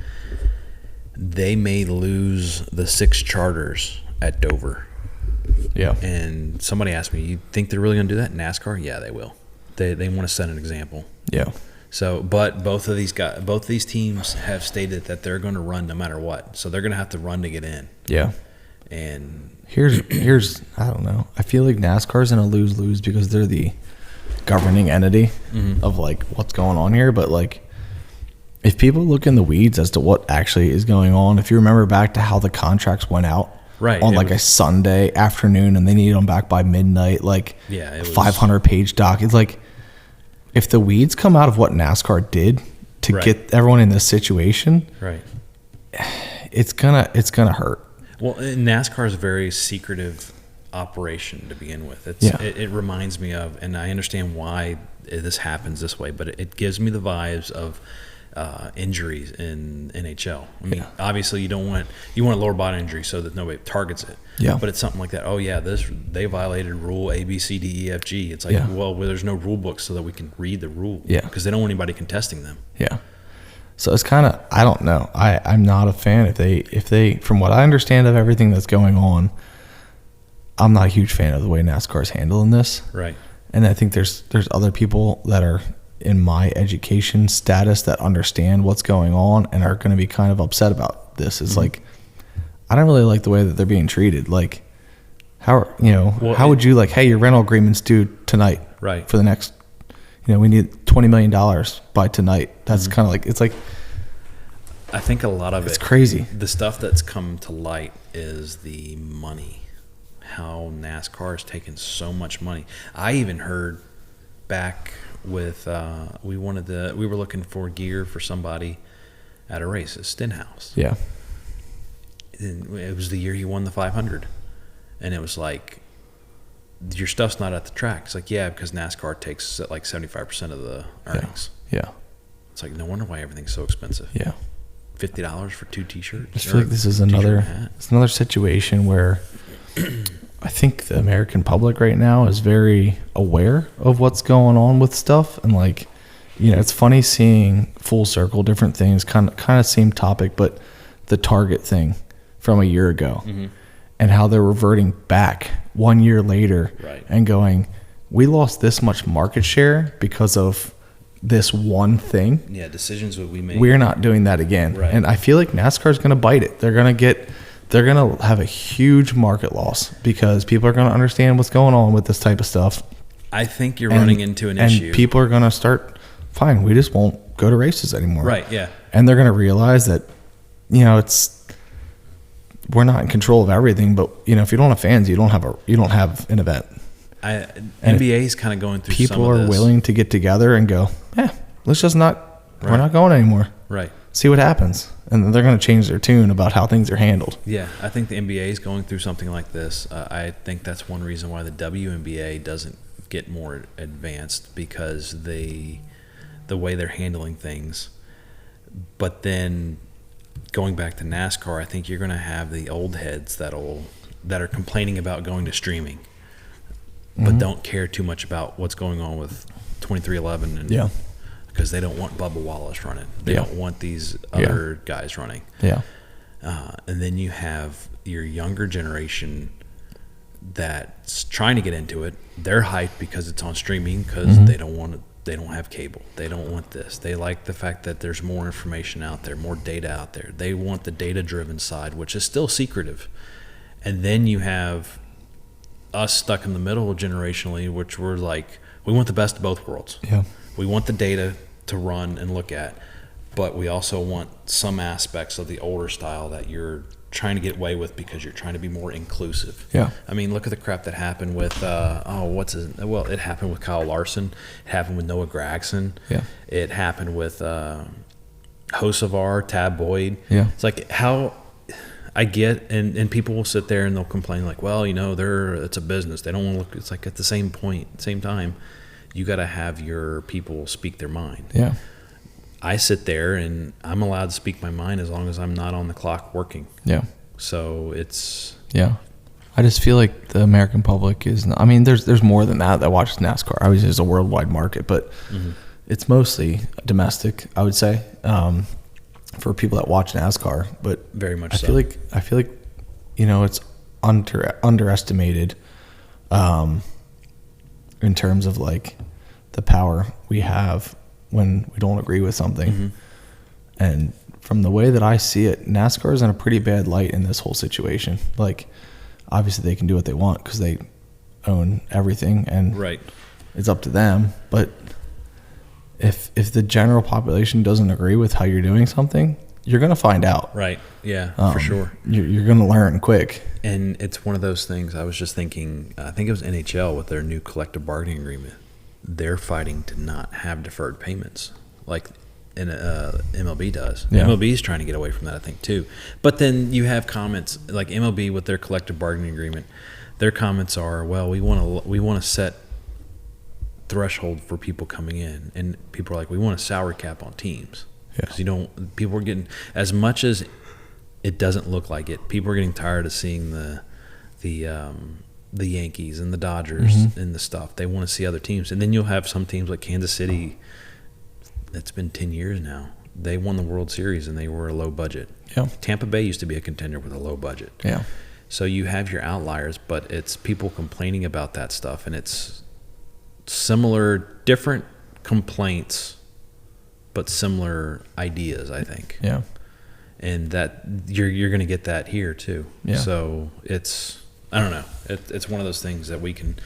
they may lose the 6 charters at Dover. Yeah. And somebody asked me, you think they're really going to do that in NASCAR? Yeah, they will. They want to set an example. Yeah. So, but both of these teams have stated that they're going to run no matter what. So they're going to have to run to get in. Yeah. And here's I don't know. I feel like NASCAR's in a lose-lose because they're the governing entity of like what's going on here. But like, if people look in the weeds as to what actually is going on, if you remember back to how the contracts went out. Right, on like a Sunday afternoon, and they needed them back by midnight. Like, a 500-page doc. It's like, if the weeds come out of what NASCAR did to get everyone in this situation, it's gonna hurt. Well, NASCAR is a very secretive operation to begin with. It reminds me of, and I understand why this happens this way, but it gives me the vibes of injuries in NHL. I mean, obviously you want a lower body injury so that nobody targets it. Yeah. But it's something like that. Oh yeah, they violated rule A, B, C, D, E, F, G. It's like, well, there's no rule book so that we can read the rule. Yeah. Because they don't want anybody contesting them. Yeah. So it's kind of, I don't know. I'm not a fan. If they, from what I understand of everything that's going on, I'm not a huge fan of the way NASCAR's handling this. Right. And I think there's other people that are in my education status that understand what's going on and are going to be kind of upset about this. It's like, I don't really like the way that they're being treated. Like, how would you like, hey, your rental agreement's due tonight, right? For the next, we need $20 million by tonight. That's kind of like, it's like, I think a lot of it's crazy. The stuff that's come to light is the money. How NASCAR has taken so much money. I even heard back with we were looking for gear for somebody at a race at Stenhouse. Yeah. And it was the year he won the 500, and it was like, your stuff's not at the track. It's like, yeah, because NASCAR takes like 75% of the earnings. Yeah. It's like, no wonder why everything's so expensive. Yeah. $50 for 2 T-shirts. I feel like this is another situation where I think the American public right now is very aware of what's going on with stuff, and like, it's funny seeing full circle different things, kind of same topic, but the Target thing from a year ago, and how they're reverting back 1 year later, right, and going, we lost this much market share because of this one thing. Yeah, decisions that we made. We're not doing that again. Right. And I feel like NASCAR's going to bite it. They're going to have a huge market loss because people are going to understand what's going on with this type of stuff. I think you're running into an issue. And people are going to start, fine, we just won't go to races anymore. Right, yeah. And they're going to realize that, we're not in control of everything, but if you don't have fans, you don't have an event. NBA is kind of going through people some of this. are willing to get together and go, let's just not, right, we're not going anymore. Right. See what happens. And they're going to change their tune about how things are handled. Yeah, I think the NBA is going through something like this. I think that's one reason why the WNBA doesn't get more advanced, because the way they're handling things. But then going back to NASCAR, I think you're going to have the old heads that are complaining about going to streaming, but don't care too much about what's going on with 2311, and because they don't want Bubba Wallace running, they don't want these other guys running. And then you have your younger generation that's trying to get into it. They're hyped because it's on streaming, because they don't have cable. They don't want this. They like the fact that there's more information out there, more data out there. They want the data-driven side, which is still secretive. And then you have us stuck in the middle generationally, which we're like, we want the best of both worlds. Yeah. We want the data to run and look at, but we also want some aspects of the older style that you're trying to get away with because you're trying to be more inclusive. Yeah. I mean, look at the crap that happened with, it happened with Kyle Larson. It happened with Noah Gragson. Yeah. It happened with Hocevar, Tab Boyd. Yeah. It's like, how I get, and people will sit there and they'll complain like, well, it's a business. They don't want to look. It's like, at the same time, you got to have your people speak their mind. Yeah. I sit there and I'm allowed to speak my mind as long as I'm not on the clock working. Yeah. So it's. Yeah. I just feel like the American public is, there's more than that watches NASCAR. Obviously, it's a worldwide market, but it's mostly domestic, I would say, for people that watch NASCAR. But very much I feel like it's underestimated in terms of like the power we have when we don't agree with something. And from the way that I see it, NASCAR is in a pretty bad light in this whole situation. Like, obviously they can do what they want because they own everything, and it's up to them. But if the general population doesn't agree with how you're doing something, you're going to find out. Right. Yeah, for sure. You're going to learn quick. And it's one of those things. I was just thinking, I think it was NHL with their new collective bargaining agreement. They're fighting to not have deferred payments like MLB does. Yeah. MLB is trying to get away from that, I think, too. But then you have comments like MLB with their collective bargaining agreement. Their comments are, well, we want to set threshold for people coming in, and people are like, we want a salary cap on teams. Because people are getting, as much as it doesn't look like it, people are getting tired of seeing the Yankees and the Dodgers and the stuff. They want to see other teams. And then you'll have some teams like Kansas City. It's been 10 years now. They won the World Series and they were a low budget. Yeah. Tampa Bay used to be a contender with a low budget. Yeah. So you have your outliers, but it's people complaining about that stuff, and it's similar, different complaints, but similar ideas, I think. Yeah. And that you're going to get that here too. Yeah. So it's I don't know. It's one of those things that we can.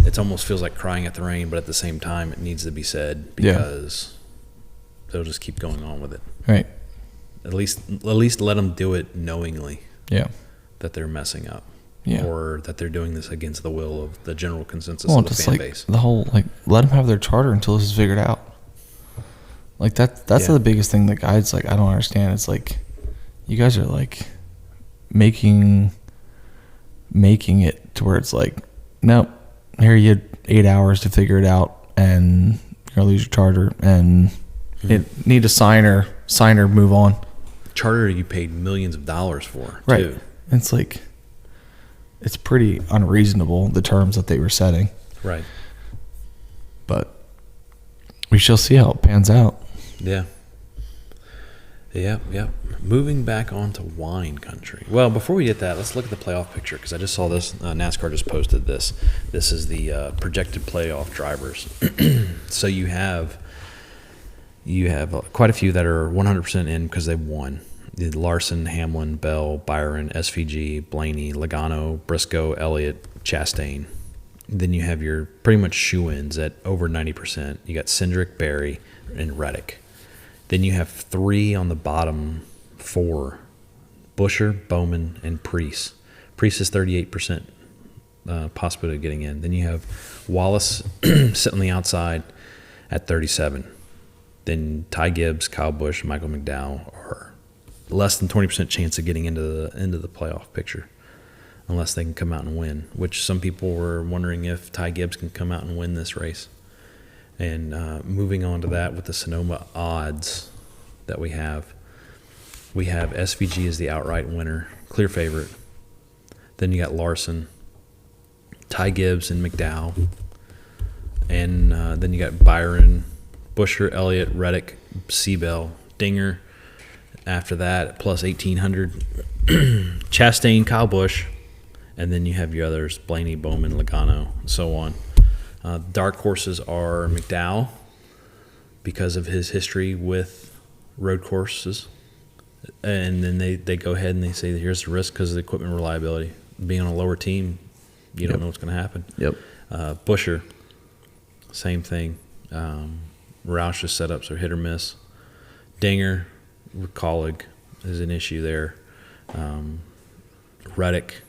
It almost feels like crying at the rain, but at the same time, it needs to be said because they'll just keep going on with it. Right. At least let them do it knowingly. Yeah. That they're messing up. Yeah. Or that they're doing this against the will of the general consensus of the fan base. The whole let them have their charter until this is figured out. Like that's the biggest thing that guides I don't understand. It's like you guys are making it to where it's nope, here you had 8 hours to figure it out and you're gonna lose your charter and need to sign or move on. Charter you paid millions of dollars for, right? Too. It's it's pretty unreasonable, the terms that they were setting. Right. But we shall see how it pans out. Yeah. Yep. Moving back onto wine country. Well, before we get that, let's look at the playoff picture because I just saw this. NASCAR just posted this. This is the projected playoff drivers. So you have quite a few that are 100% in because they won. Larson, Hamlin, Bell, Byron, SVG, Blaney, Logano, Briscoe, Elliott, Chastain. Then you have your pretty much shoe-ins at over 90%. You got Cindric, Berry, and Reddick. Then you have 3 on the bottom 4. Buescher, Bowman, and Preece. Preece is 38% possibility of getting in. Then you have Wallace sitting on the outside at 37. Then Ty Gibbs, Kyle Busch, Michael McDowell are less than 20% chance of getting into the playoff picture unless they can come out and win, which some people were wondering if Ty Gibbs can come out and win this race. And moving on to that with the Sonoma odds that we have SVG as the outright winner, clear favorite. Then you got Larson, Ty Gibbs, and McDowell. And then you got Byron, Buescher, Elliott, Reddick, Seabell, Dinger. After that, plus 1,800, Chastain, Kyle Busch, and then you have your others, Blaney, Bowman, Logano, and so on. Dark horses are McDowell because of his history with road courses. And then they go ahead and they say, here's the risk because of the equipment reliability. Being on a lower team, you don't know what's going to happen. Yep. Buescher, same thing. Roush's setups are hit or miss. Dinger, Colleague is an issue there. Reddick,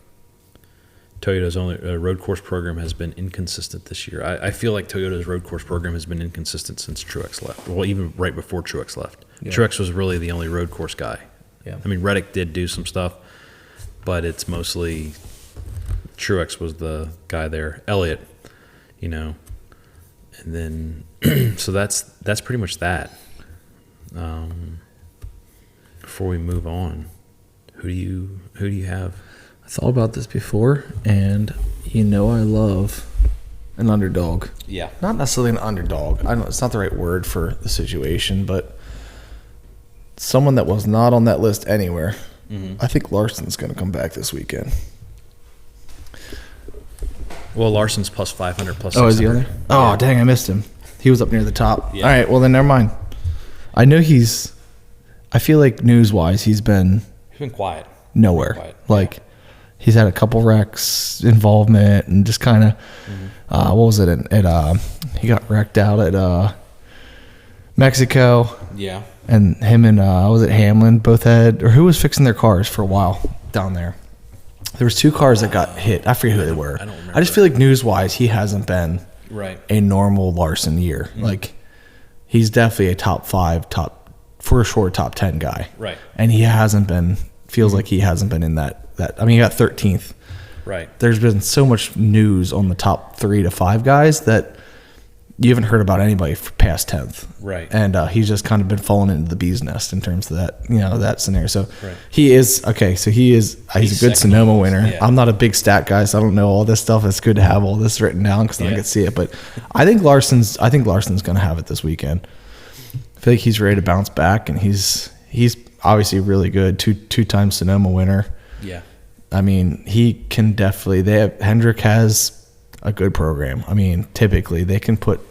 Toyota's only road course program has been inconsistent this year. I feel like Toyota's road course program has been inconsistent since Truex left. Well, even right before Truex left. Yeah. Truex was really the only road course guy. Yeah. I mean, Reddick did do some stuff, but it's mostly Truex was the guy there. Elliott, and then so that's pretty much that. Before we move on, who do you have? I thought about this before, and I love an underdog. Yeah. Not necessarily an underdog. I know it's not the right word for the situation, but someone that was not on that list anywhere. Mm-hmm. I think Larson's going to come back this weekend. Well, Larson's plus 500, plus 600. Oh, is he on there? Oh, dang, I missed him. He was up near the top. Yeah. All right, well, then never mind. I know I feel like news-wise, he's been quiet. Nowhere. He's had a couple wrecks, involvement, and just kind of, what was it? He got wrecked out at Mexico. Yeah. And him and, was it Hamlin, both had, or who was fixing their cars for a while down there? There was 2 cars that got hit. I forget who they were. I don't remember. I just feel like news-wise, he hasn't been a normal Larson year. Mm-hmm. He's definitely a top 10 guy. Right. And he hasn't been, feels like he hasn't been in that. I mean, he got 13th. Right. There's been so much news on the top 3 to 5 guys that you haven't heard about anybody past 10th. Right. And he's just kind of been falling into the bee's nest in terms of that, that scenario. So he's a good Sonoma winner. Yeah. I'm not a big stat guy, so I don't know all this stuff. It's good to have all this written down because then I can see it. But I think Larson's going to have it this weekend. I feel like he's ready to bounce back, and he's obviously really good. Two-time Sonoma winner. Yeah. I mean, he can definitely. Hendrick has a good program. I mean, typically they can put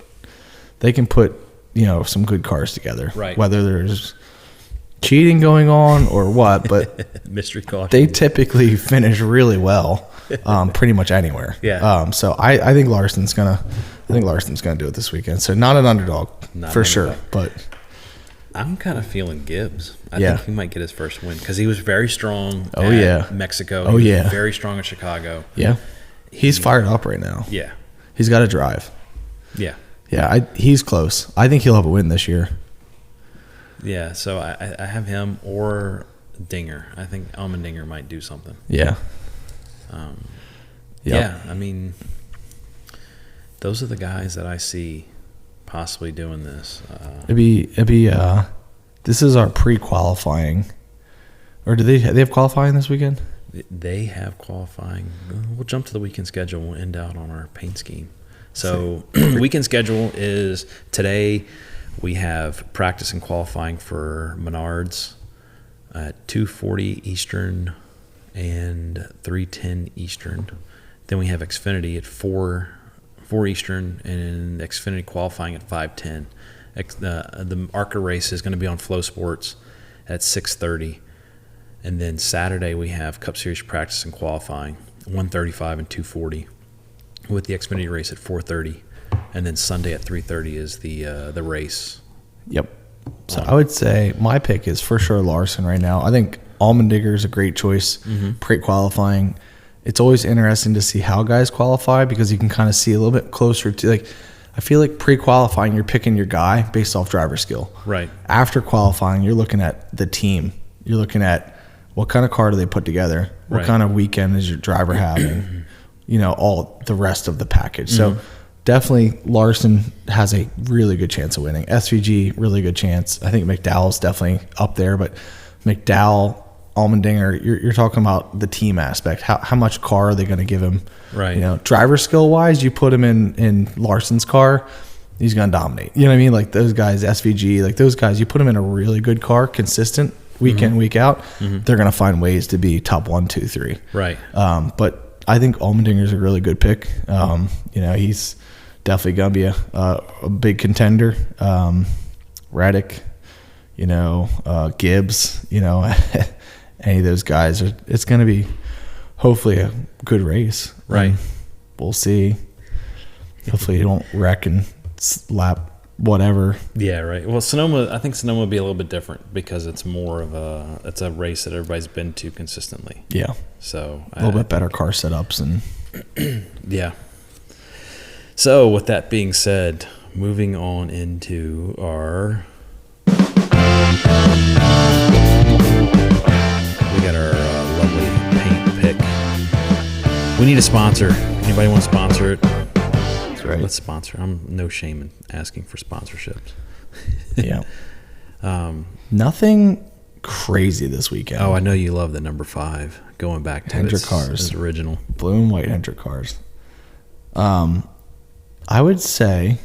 some good cars together. Right. Whether there's cheating going on or what, but mystery caution. They typically finish really well, pretty much anywhere. Yeah. So I think Larson's gonna do it this weekend. So not an underdog for sure, but I'm kind of feeling Gibbs. I think he might get his first win because he was very strong. Mexico. Very strong in Chicago. Yeah. He's fired up right now. Yeah. He's got to drive. Yeah. Yeah. He's close. I think he'll have a win this year. Yeah. So I have him or Dinger. I think Allmendinger might do something. Yeah. Yeah. I mean, those are the guys that I see possibly doing this. It'd be this is our pre-qualifying, or do they have qualifying this weekend? They have qualifying. We'll jump to the weekend schedule. We'll end out on our paint scheme. So weekend schedule is today. We have practice and qualifying for Menards at 2:40 Eastern and 3:10 Eastern. Then we have Xfinity at 4 Eastern and Xfinity qualifying at 5:10. The ARCA race is going to be on Flow Sports at 6:30. And then Saturday we have Cup Series practice and qualifying, 1:35 and 2:40, with the Xfinity race at 4:30. And then Sunday at 3:30 is the race. Yep. So I would say my pick is for sure Larson right now. I think Allmendinger is a great choice. Pre-qualifying. It's always interesting to see how guys qualify because you can kind of see a little bit closer to, like, I feel like pre-qualifying you're picking your guy based off driver skill. Right. After qualifying you're looking at the team. You're looking at what kind of car do they put together? What kind of weekend is your driver having? All the rest of the package. So definitely Larson has a really good chance of winning. SVG, really good chance. I think McDowell's definitely up there, but McDowell, Allmendinger, you're talking about the team aspect. How much car are they going to give him? Right. Driver skill wise, you put him in Larson's car, he's going to dominate. You know what I mean? Like those guys, SVG, like those guys, you put them in a really good car, consistent, week in, week out, they're going to find ways to be top 1, 2, 3. Right. But I think Allmendinger is a really good pick. He's definitely going to be a big contender. Reddick, Gibbs, any of those guys. It's going to be hopefully a good race. Right. We'll see. Hopefully you don't wreck and slap whatever. Yeah, right. Well, I think Sonoma will be a little bit different because it's more of it's a race that everybody's been to consistently. Yeah. So a little bit better car setups and yeah. So with that being said, moving on into our we got our lovely paint pick. We need a sponsor. Anybody want to sponsor it? Right. Let's sponsor. I'm no shame in asking for sponsorships. Yeah. Nothing crazy this weekend. Oh, I know you love the number 5 going back to Hendrick cars. Its original Blue and white Hendrick cars. I would say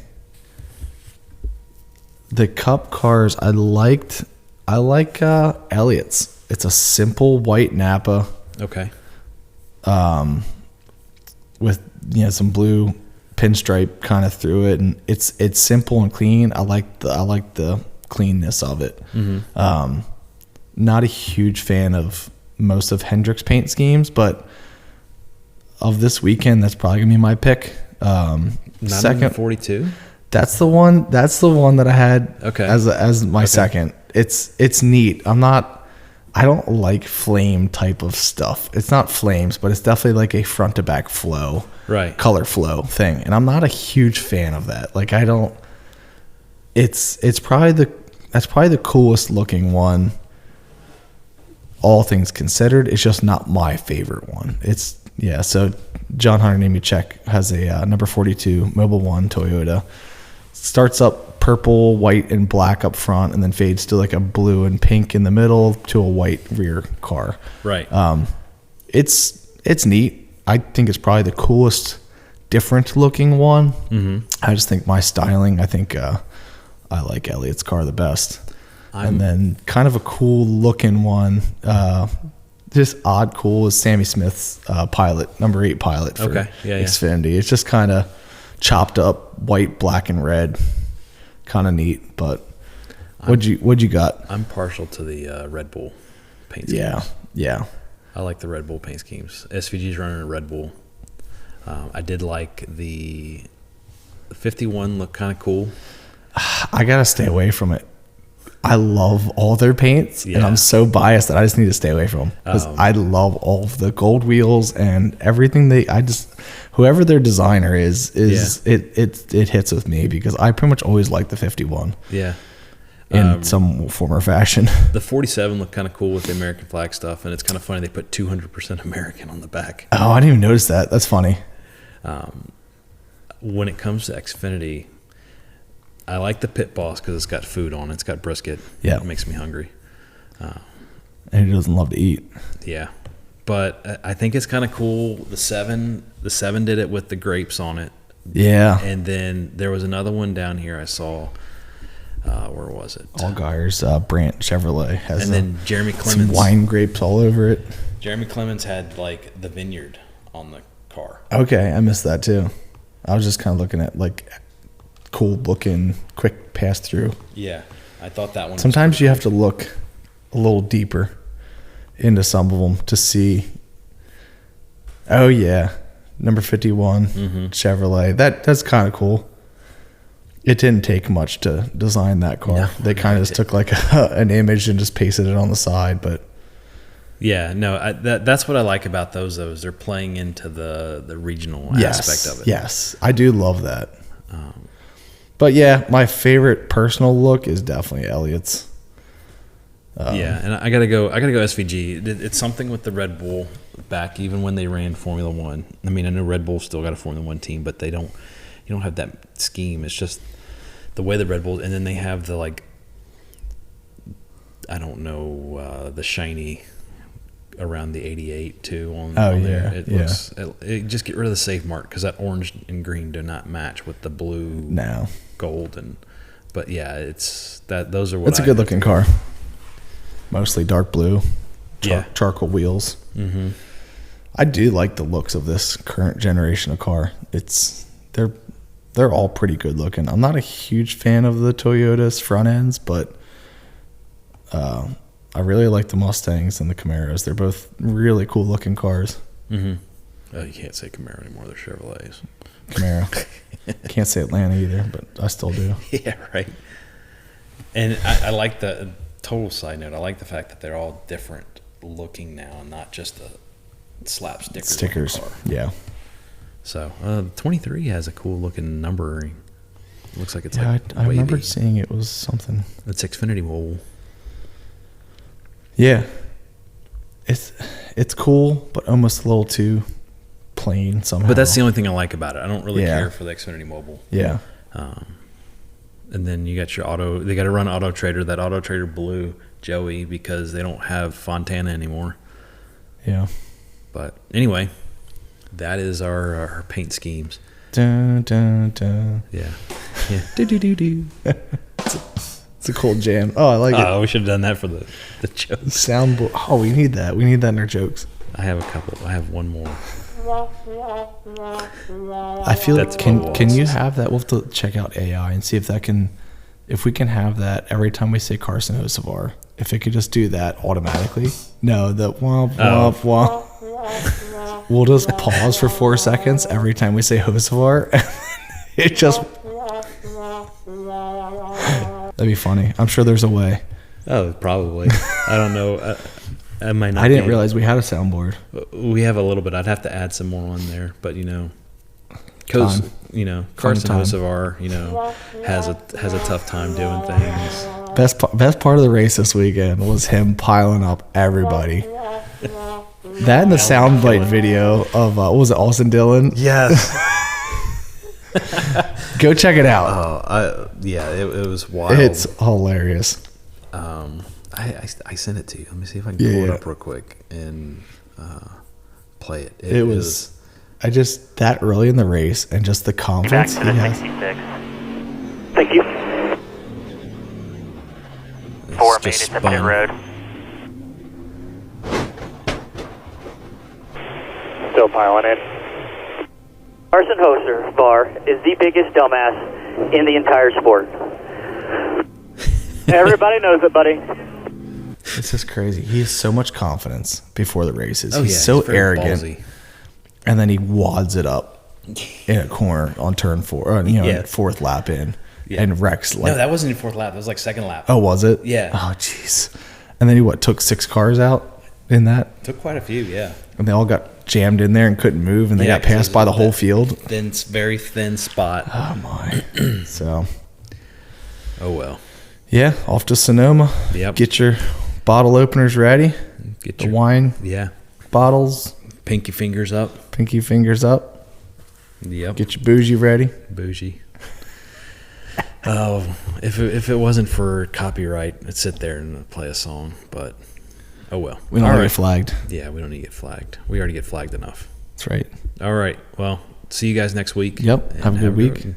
the Cup cars I like Elliott's. It's a simple white Napa. Okay. With some blue pinstripe kind of through it, and it's simple and clean. I like the cleanness of it. Not a huge fan of most of Hendrick's paint schemes, but of this weekend, that's probably gonna be my pick. Second 42. That's the one that I had as my second. It's neat. I don't like flame type of stuff. It's not flames, but it's definitely like a front to back flow, right? Color flow thing, and I'm not a huge fan of that. Like I don't. That's probably the coolest looking one. All things considered, it's just not my favorite one. So John Hunter Nemechek has a number 42 Mobile One Toyota. Starts up purple, white, and black up front, and then fades to like a blue and pink in the middle to a white rear car. Right. It's neat. I think it's probably the coolest, different looking one. I just think my styling. I think I like Elliott's car the best. And then kind of a cool looking one, just odd cool, is Sammy Smith's Pilot, number 8 Pilot for Xfinity. It's just kind of chopped up white, black, and red. Kind of neat, but What'd you got? I'm partial to the Red Bull paint schemes. Yeah. I like the Red Bull paint schemes. SVG's running a Red Bull. I did like the 51 looked kind of cool. I gotta stay away from it. I love all their paints, and I'm so biased that I just need to stay away from them because I love all of the gold wheels and everything. Whoever their designer is it hits with me because I pretty much always like the 51. Yeah. In some form or fashion. The 47 looked kind of cool with the American flag stuff, and it's kind of funny they put 200% American on the back. Oh, I didn't even notice that. That's funny. When it comes to Xfinity, I like the Pit Boss because it's got food on it. It's got brisket. Yeah. It makes me hungry. And he doesn't love to eat. Yeah. But I think it's kind of cool. The 7 did it with the grapes on it. Yeah. And then there was another one down here I saw. Where was it? Allgaier's Brandt Chevrolet has and then Jeremy Clemens. Some wine grapes all over it. Jeremy Clemens had like the vineyard on the car. Okay, I missed that too. I was just kind of looking at like cool looking, quick pass through. Yeah, I thought that one. Sometimes you have to look a little deeper into some of them to see. Oh yeah, number 51 Chevrolet. That's kind of cool. It didn't take much to design that car. No, they kind of just took like an image and just pasted it on the side. But yeah, no, that's what I like about those. They're playing into the regional aspect of it. Yes, I do love that. But yeah, my favorite personal look is definitely Elliott's. Yeah, and I gotta go SVG. It's something with the Red Bull back, even when they ran Formula One. I mean, I know Red Bull still got a Formula One team, but you don't have that scheme. It's just the way the Red Bull, and then they have the like, I don't know, the shiny around the 88 too. On there. It looks. It just get rid of the safe mark because that orange and green do not match with the blue, gold, but yeah, it's that. Those are what. It's a good looking car. Mostly dark blue, charcoal wheels. Mm-hmm. I do like the looks of this current generation of car. They're all pretty good looking. I'm not a huge fan of the Toyota's front ends, but I really like the Mustangs and the Camaros. They're both really cool looking cars. Mm-hmm. Oh, you can't say Camaro anymore. They're Chevrolets. Camaro. Can't say Atlanta either, but I still do. Yeah, right. And I like the total side note. I like the fact that they're all different looking now and not just the slap stickers. On the car. Yeah. So 23 has a cool looking numbering. Looks like it's I remember seeing it was something. It's Xfinity Mobile. Yeah. It's cool, but almost a little too plain somehow. But that's the only thing I like about it. I don't really care for the Xfinity Mobile. Yeah. And then you got your auto. They got to run Auto Trader. That Auto Trader blew Joey because they don't have Fontana anymore. Yeah. But anyway, that is our paint schemes. Dun, dun, dun. Yeah. Do do do do. It's a cool jam. Oh, I like it. Oh, we should have done that for the jokes. Soundboard. Oh, we need that. We need that in our jokes. I have a couple. I have one more. I feel like can you have that? We'll have to check out AI and see if we can have that every time we say Carson Hocevar. If it could just do that automatically. No, the womp womp womp. We'll just pause for 4 seconds every time we say Hocevar. It just. That'd be funny. I'm sure there's a way. Oh, probably. I don't know. I might not. I didn't realize we had a soundboard. We have a little bit. I'd have to add some more on there, but because Carson Hocevar, has a tough time doing things. Best part of the race this weekend was him piling up everybody. That and the soundbite video of what was it, Austin Dillon? Yes. Go check it out. Oh, it was wild. It's hilarious. I sent it to you. Let me see if I can pull it up real quick and play it. It was that early in the race and just the confidence he has. 66. Thank you. 4 made it to pit road. Still piling in. Carson Hocevar is the biggest dumbass in the entire sport. Everybody knows it, buddy. It's just crazy. He has so much confidence before the races. Oh, he's yeah, so he's very arrogant. ballsy. And then he wads it up in a corner on turn 4, fourth lap in, and wrecks. No, that wasn't even fourth lap. That was like second lap. Oh, was it? Yeah. Oh, jeez. And then he took 6 cars out in that? Took quite a few, yeah. And they all got jammed in there and couldn't move, and they got passed by the whole field. Very thin spot. Oh, my. So. Oh, well. Yeah, off to Sonoma. Yep. Get your bottle openers ready. Get your wine. Yeah. Bottles. Pinky fingers up. Pinky fingers up. Yep. Get your bougie ready. Bougie. Oh, if it wasn't for copyright, I'd sit there and play a song. But oh well. We don't get flagged. Yeah, we don't need to get flagged. We already get flagged enough. That's right. All right. Well, see you guys next week. Yep. Have a good week.